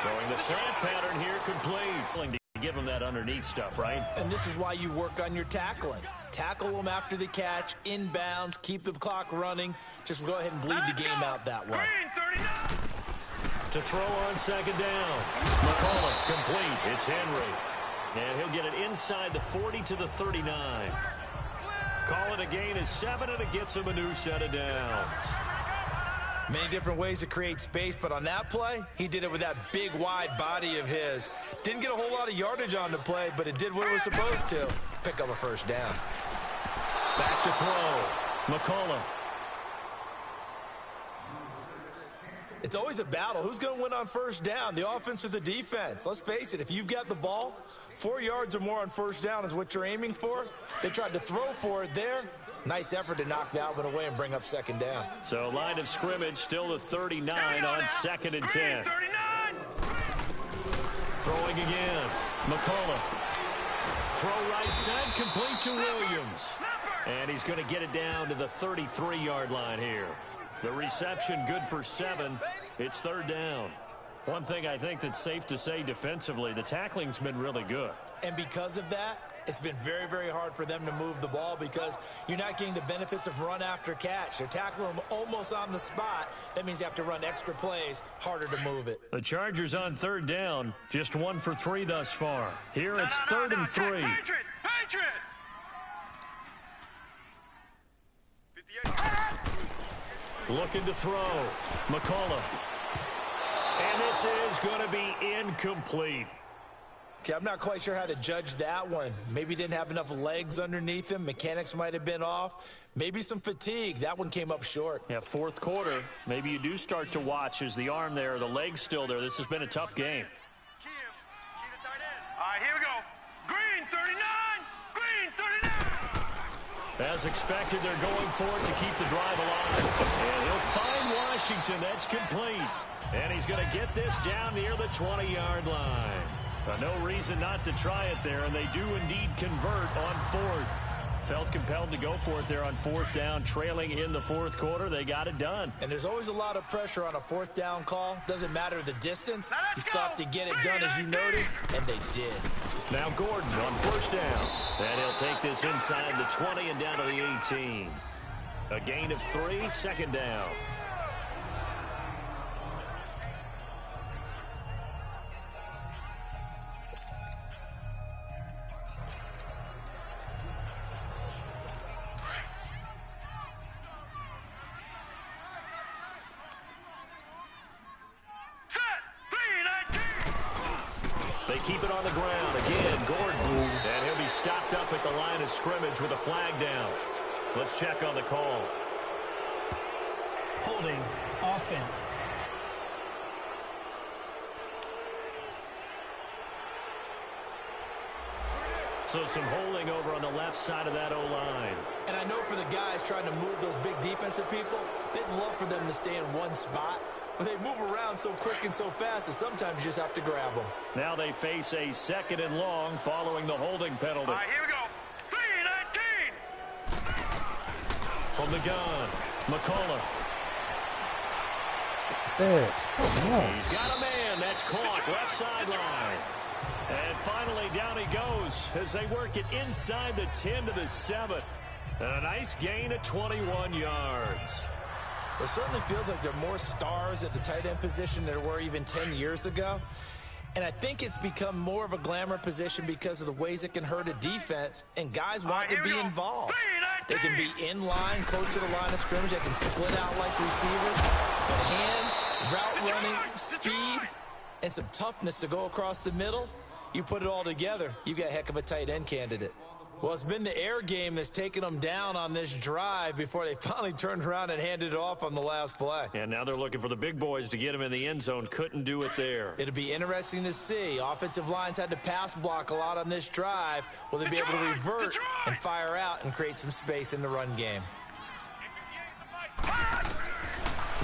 throwing the slant pattern here complete. To give him that underneath stuff, right? And this is why you work on your tackling. Tackle them after the catch, inbounds, keep the clock running. Just go ahead and bleed the game out that way. Green 39. To throw on 2nd down. McCullough complete. It's Henry. And he'll get it inside the 40 to the 39. Call it a gain of 7, and it gets him a new set of downs. Many different ways to create space, but on that play, he did it with that big, wide body of his. Didn't get a whole lot of yardage on the play, but it did what it was supposed to. Pick up a first down. Back to throw. McCullough. It's always a battle. Who's going to win on first down, the offense or the defense? Let's face it, if you've got the ball, 4 yards or more on first down is what you're aiming for. They tried to throw for it there. Nice effort to knock that one away and bring up 2nd down. So line of scrimmage still the 39 on 2nd and 10. 39. Throwing again. McCullough. Throw right side, complete to Williams. And he's going to get it down to the 33-yard line here. The reception good for 7. It's 3rd down. One thing I think that's safe to say defensively, the tackling's been really good. And because of that, it's been very, very hard for them to move the ball because you're not getting the benefits of run after catch. They're tackling them almost on the spot. That means you have to run extra plays, harder to move it. The Chargers on 3rd down, just 1 for 3 thus far. Here it's 3rd and 3. Patriot! Patriot! 58. Looking to throw. McCullough. And this is going to be incomplete. Okay, I'm not quite sure how to judge that one. Maybe didn't have enough legs underneath him. Mechanics might have been off. Maybe some fatigue. That one came up short. Yeah, 4th quarter. Maybe you do start to watch as the arm there, the leg's still there. This has been a tough game. Key the tight end. All right, here we go. Green 39, green 39. As expected, they're going for it to keep the drive alive. And he'll find Washington. That's complete. And he's going to get this down near the 20-yard line. No reason not to try it there, and they do indeed convert on 4th. Felt compelled to go for it there on 4th down, trailing in the 4th quarter. They got it done. And there's always a lot of pressure on a 4th down call. Doesn't matter the distance. You still have to get it done as you noted, and they did. Now Gordon on 1st down. And he'll take this inside the 20 and down to the 18. A gain of 3, 2nd down. They keep it on the ground. Again, Gordon. And he'll be stopped up at the line of scrimmage with a flag down. Let's check on the call. Holding, offense. So some holding over on the left side of that O-line. And I know for the guys trying to move those big defensive people, they'd love for them to stay in one spot. But they move around so quick and so fast that sometimes you just have to grab them. Now they face a 2nd and long following the holding penalty. All right, here we go. 3-19. From the gun, McCullough. upstairs. He's got a man. That's caught. Left sideline. And finally, down he goes as they work it inside the 10 to the 7. And a nice gain of 21 yards. It certainly feels like there are more stars at the tight end position than there were even 10 years ago. And I think it's become more of a glamour position because of the ways it can hurt a defense, and guys want to be involved. They can be in line, close to the line of scrimmage. They can split out like receivers. But hands, route running, speed, and some toughness to go across the middle, you put it all together, you got a heck of a tight end candidate. Well, it's been the air game that's taken them down on this drive before they finally turned around and handed it off on the last play. And now they're looking for the big boys to get him in the end zone. Couldn't do it there. It'll be interesting to see. Offensive lines had to pass block a lot on this drive. Will they be able to revert and fire out and create some space in the run game?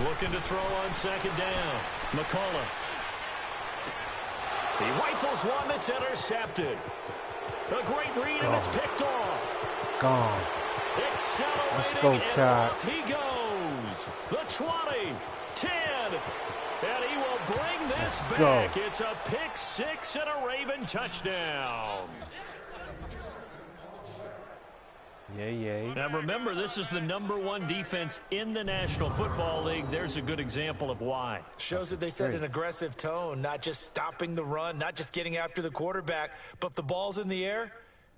Looking to throw on second down. McCullough. He rifles one that's intercepted. A great read, and it's picked off. Gone. Accelerating, Let's go, and Cat. off he goes. The 20, 10, and he will bring this back. It's a pick six and a Raven touchdown. Yay. Now remember, this is the #1 defense in the National Football League. There's a good example of why. Shows that they set an aggressive tone, not just stopping the run, not just getting after the quarterback, but if the ball's in the air,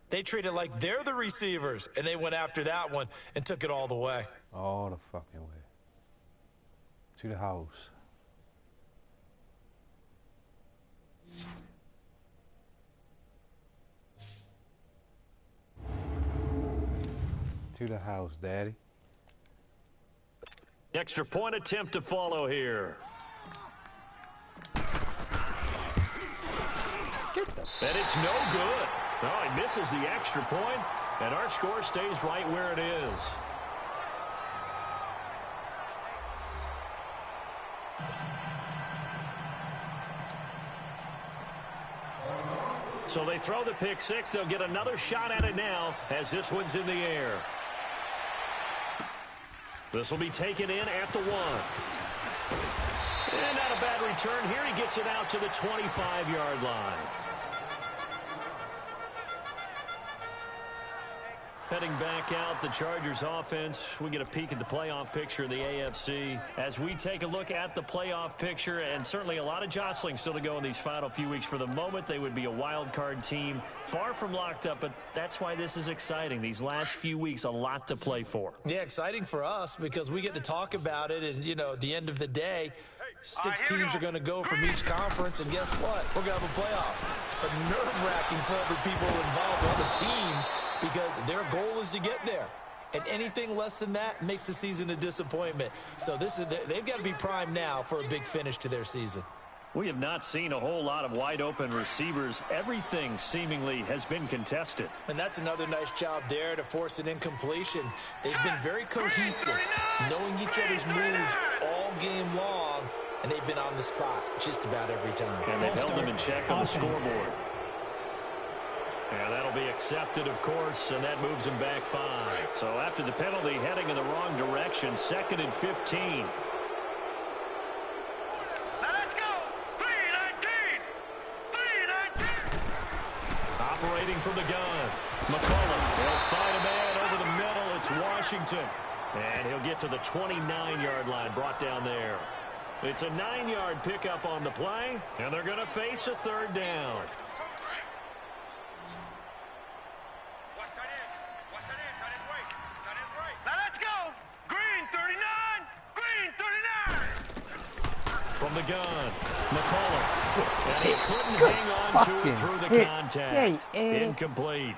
they treat it like they're the receivers, and they went after that one and took it all the way. All the fucking way. To the house. To the house, Daddy. Extra point attempt to follow here. And it's no good. Oh, he misses the extra point, and our score stays right where it is. So they throw the pick six. They'll get another shot at it now as this one's in the air. This will be taken in at the 1. And not a bad return here. He gets it out to the 25-yard line. Heading back out, the Chargers offense. We get a peek at the playoff picture in the AFC. As we take a look at the playoff picture, and certainly a lot of jostling still to go in these final few weeks. For the moment, they would be a wild card team, far from locked up, but that's why this is exciting. These last few weeks, a lot to play for. Yeah, exciting for us because we get to talk about it, and, you know, at the end of the day, 6 teams are going to go from each conference, and guess what? We're going to have a playoff. But nerve-wracking for all the people involved, all the teams, because their goal is to get there. And anything less than that makes the season a disappointment. So they've got to be primed now for a big finish to their season. We have not seen a whole lot of wide-open receivers. Everything seemingly has been contested. And that's another nice job there to force an incompletion. They've been very cohesive, knowing each other's moves all game long, and they've been on the spot just about every time. And they've held them in check on the scoreboard. And that'll be accepted, of course, and that moves him back 5. So after the penalty, heading in the wrong direction, 2nd and 15. Let's go! 3-19! 3-19! Operating from the gun. McCullough. He'll find a man over the middle. It's Washington. And he'll get to the 29-yard line, brought down there. It's a 9-yard pickup on the play, and they're going to face a 3rd down. Let's go! Green 39! Green 39! From the gun, McCullough. And he couldn't hang on to it through the contact. Incomplete.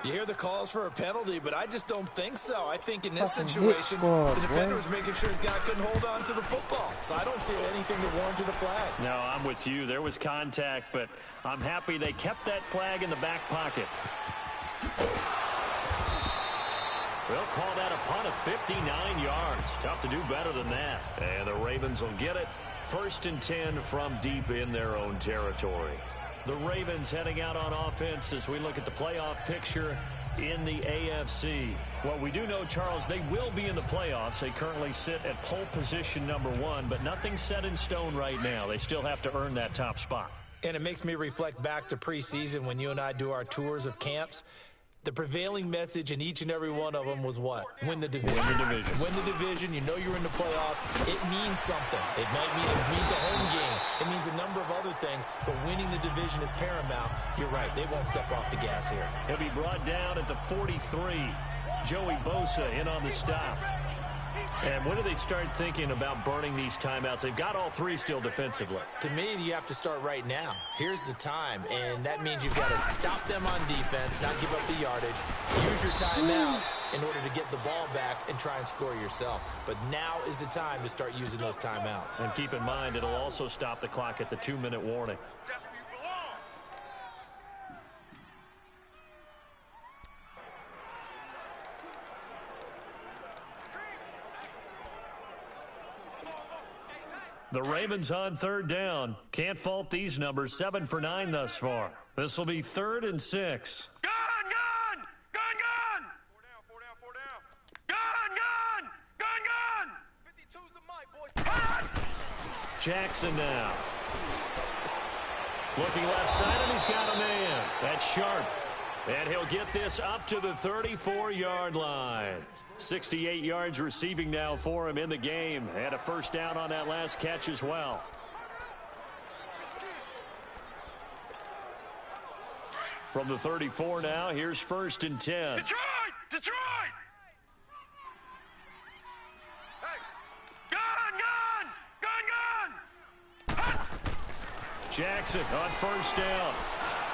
You hear the calls for a penalty, but I just don't think so. I think in this situation, the defender was making sure his guy couldn't hold on to the football. So I don't see anything that warranted a flag. No, I'm with you. There was contact, but I'm happy they kept that flag in the back pocket. We'll call that a punt of 59 yards. Tough to do better than that. And the Ravens will get it. 1st and 10 from deep in their own territory. The Ravens heading out on offense as we look at the playoff picture. in the AFC. Well, we do know, Charles, they will be in the playoffs. They currently sit at pole position #1, but nothing's set in stone right now. They still have to earn that top spot. And it makes me reflect back to preseason when you and I do our tours of camps. The prevailing message in each and every one of them was what? Win the division. Win the division. Win the division. You know you're in the playoffs. It means something. It means a home game. It means a number of other things, but winning the division is paramount. You're right. They won't step off the gas here. He'll be brought down at the 43. Joey Bosa in on the stop. And when do they start thinking about burning these timeouts? They've got all three still defensively. To me, you have to start right now. Here's the time, and that means you've got to stop them on defense, not give up the yardage, use your timeouts in order to get the ball back and try and score yourself. But now is the time to start using those timeouts. And keep in mind, it'll also stop the clock at the 2-minute warning. That's where you belong. The Ravens on 3rd down. Can't fault these numbers. 7 for 9 thus far. This will be 3rd and 6. Gun, gun! Gun, gun! 4 down, 4 down, 4 down. Gun, gun! Gun, gun! 52's the mic, boys. Jackson now. Looking left side, and he's got a man. That's sharp. And he'll get this up to the 34-yard line. 68 yards receiving now for him in the game. And a first down on that last catch as well. From the 34 now, here's 1st and 10. Detroit! Detroit! Hey! Gun, gun! Gun, gun! Jackson on 1st down.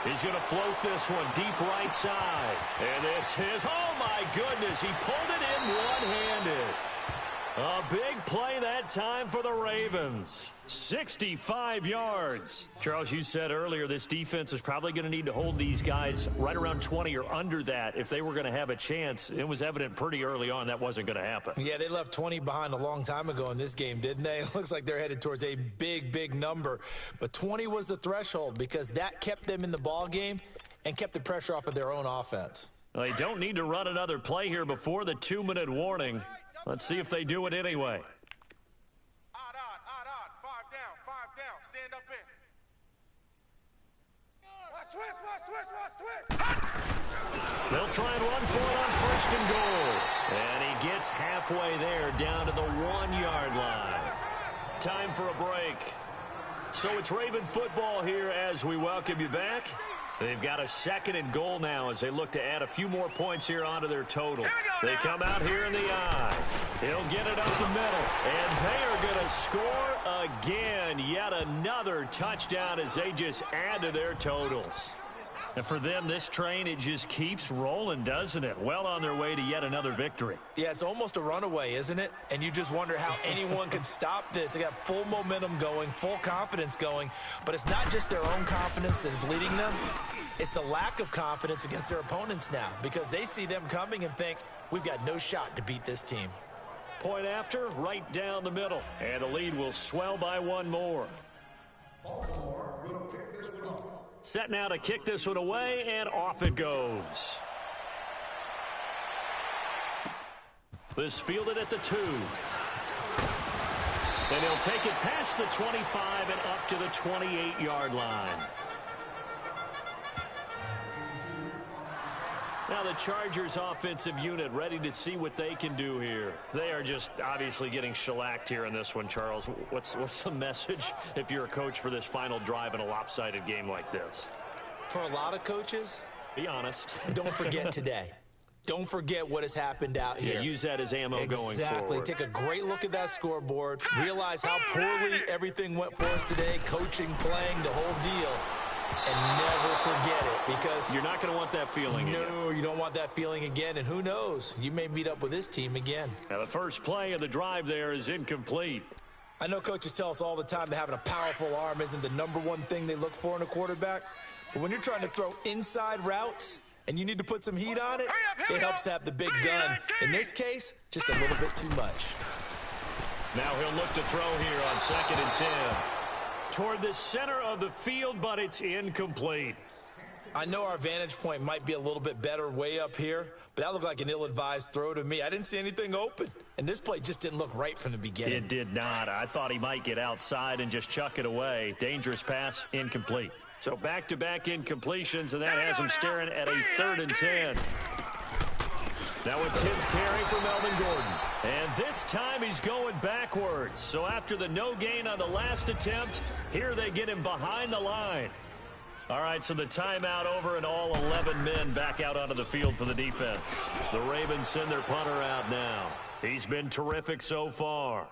He's going to float this one deep right side. And this is, oh my goodness, he pulled it in one-handed. A big play that time for the Ravens. 65 yards. Charles, you said earlier this defense is probably going to need to hold these guys right around 20 or under that if they were going to have a chance. It was evident pretty early on that wasn't going to happen. Yeah, they left 20 behind a long time ago in this game, didn't they? It looks like they're headed towards a big, big number. But 20 was the threshold because that kept them in the ball game and kept the pressure off of their own offense. Well, they don't need to run another play here before the 2-minute warning. Let's see if they do it anyway. Odd. 5 down. Stand up in. Watch switch. They'll try and run for it on 1st and goal. And he gets halfway there down to the 1-yard line. Time for a break. So it's Raven football here as we welcome you back. They've got a 2nd and goal now as they look to add a few more points here onto their total. They come out here in the eye. He'll get it up the middle. And they are going to score again. Yet another touchdown as they just add to their totals. And for them, this train, it just keeps rolling, doesn't it? Well on their way to yet another victory. Yeah, it's almost a runaway, isn't it? And you just wonder how anyone could stop this. They got full momentum going, full confidence going. But it's not just their own confidence that's leading them. It's the lack of confidence against their opponents now because they see them coming and think, we've got no shot to beat this team. Point after, right down the middle. And the lead will swell by one more. Set now to kick this one away, and off it goes. This fielded at the 2. And he'll take it past the 25 and up to the 28-yard line. Now the Chargers offensive unit ready to see what they can do here. They are just obviously getting shellacked here in this one, Charles. What's the message if you're a coach for this final drive in a lopsided game like this? For a lot of coaches, be honest. Don't forget today. Don't forget what has happened out here. Yeah, use that as ammo going forward. Exactly. Take a great look at that scoreboard. Realize how poorly everything went for us today, coaching, playing, the whole deal. And never forget it because you're not going to want that feeling again. No, you don't want that feeling again. And who knows? You may meet up with this team again. Now, the first play of the drive there is incomplete. I know coaches tell us all the time that having a powerful arm isn't the #1 thing they look for in a quarterback. But when you're trying to throw inside routes and you need to put some heat on it, it helps to have the big gun. In this case, just a little bit too much. Now he'll look to throw here on 2nd and 10. Toward the center of the field, but it's incomplete. I know our vantage point might be a little bit better way up here, but that looked like an ill-advised throw to me. I didn't see anything open, and this play just didn't look right from the beginning. It did not. I thought he might get outside and just chuck it away. Dangerous pass, incomplete. So back-to-back incompletions, and that has him staring at a 3rd and 10. Now a tipped carry for Melvin Gordon. And this time he's going backwards. So after the no gain on the last attempt, here they get him behind the line. All right, so the timeout over and all 11 men back out onto the field for the defense. The Ravens send their punter out now. He's been terrific so far.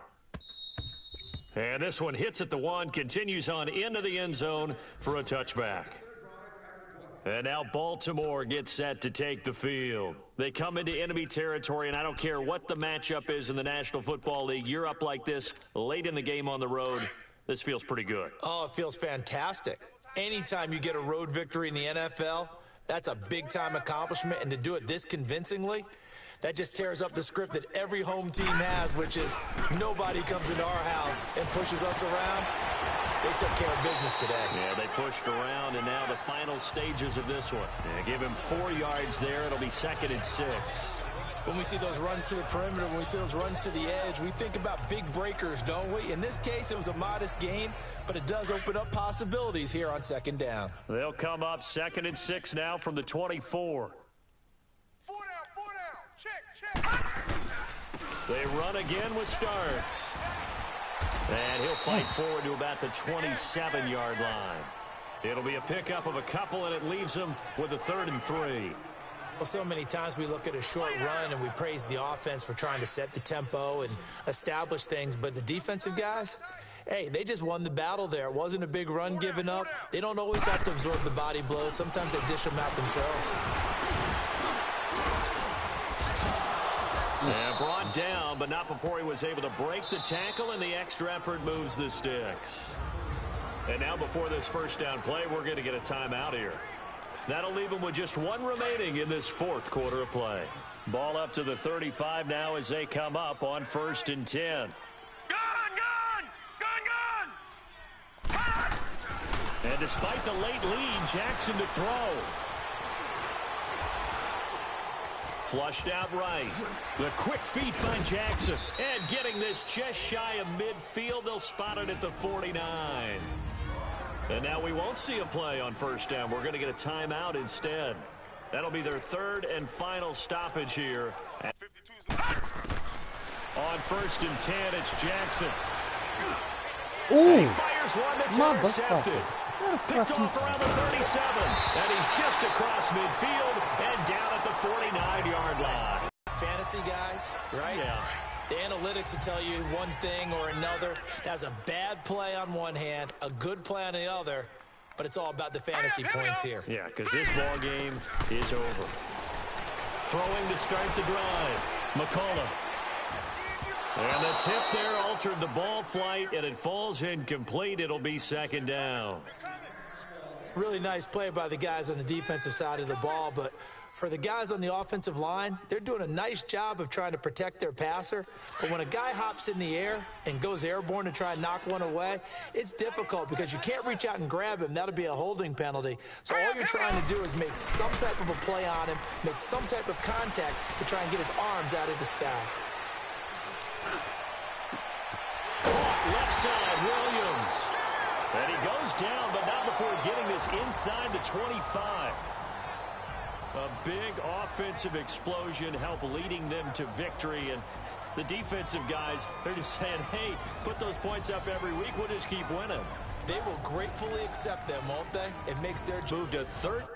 And this one hits at the 1, continues on into the end zone for a touchback. And now Baltimore gets set to take the field. They come into enemy territory, and I don't care what the matchup is in the National Football League. You're up like this late in the game on the road. This feels pretty good. Oh, it feels fantastic. Anytime you get a road victory in the NFL, that's a big-time accomplishment, and to do it this convincingly, that just tears up the script that every home team has, which is nobody comes into our house and pushes us around. They took care of business today. Yeah, they pushed around, and now the final stages of this one. Yeah, give him 4 yards there. It'll be 2nd and 6. When we see those runs to the perimeter, when we see those runs to the edge, we think about big breakers, don't we? In this case, it was a modest gain, but it does open up possibilities here on 2nd down. They'll come up 2nd and 6 now from the 24. 4 down. Check. They run again with Starks. And he'll fight forward to about the 27-yard line. It'll be a pickup of a couple, and it leaves him with a 3rd and 3. Well, so many times we look at a short run and we praise the offense for trying to set the tempo and establish things, but the defensive guys, hey, they just won the battle there. It wasn't a big run given up. They don't always have to absorb the body blows. Sometimes they dish them out themselves. Yeah, brought down, but not before he was able to break the tackle, and the extra effort moves the sticks. And now before this 1st down play, we're going to get a timeout here. That'll leave him with just 1 remaining in this 4th quarter of play. Ball up to the 35 now as they come up on 1st and 10. Gun! And despite the late lead, Jackson to throw. Flushed out right. The quick feet by Jackson. And getting this just shy of midfield. They'll spot it at the 49. And now we won't see a play on 1st down. We're going to get a timeout instead. That'll be their 3rd and final stoppage here. On 1st and 10, it's Jackson. Ooh, He fires one that's intercepted. Picked off around the 37. And he's just across midfield and down at the 49-yard line. Fantasy guys, right? Yeah. The analytics will tell you one thing or another. That's a bad play on one hand, a good play on the other, but it's all about the fantasy points here. Yeah, because this ball game is over. Throwing to start the drive. McCullough. And the tip there altered the ball flight, and it falls incomplete. It'll be 2nd down. Really nice play by the guys on the defensive side of the ball, but for the guys on the offensive line, they're doing a nice job of trying to protect their passer. But when a guy hops in the air and goes airborne to try and knock one away, it's difficult because you can't reach out and grab him. That'll be a holding penalty. So all you're trying to do is make some type of a play on him, make some type of contact to try and get his arms out of the sky. Left side, Williams. And he goes down, but not before getting this inside the 25. A big offensive explosion helped leading them to victory. And the defensive guys, they're just saying, hey, put those points up every week. We'll just keep winning. They will gratefully accept them, won't they? It makes their move to 13.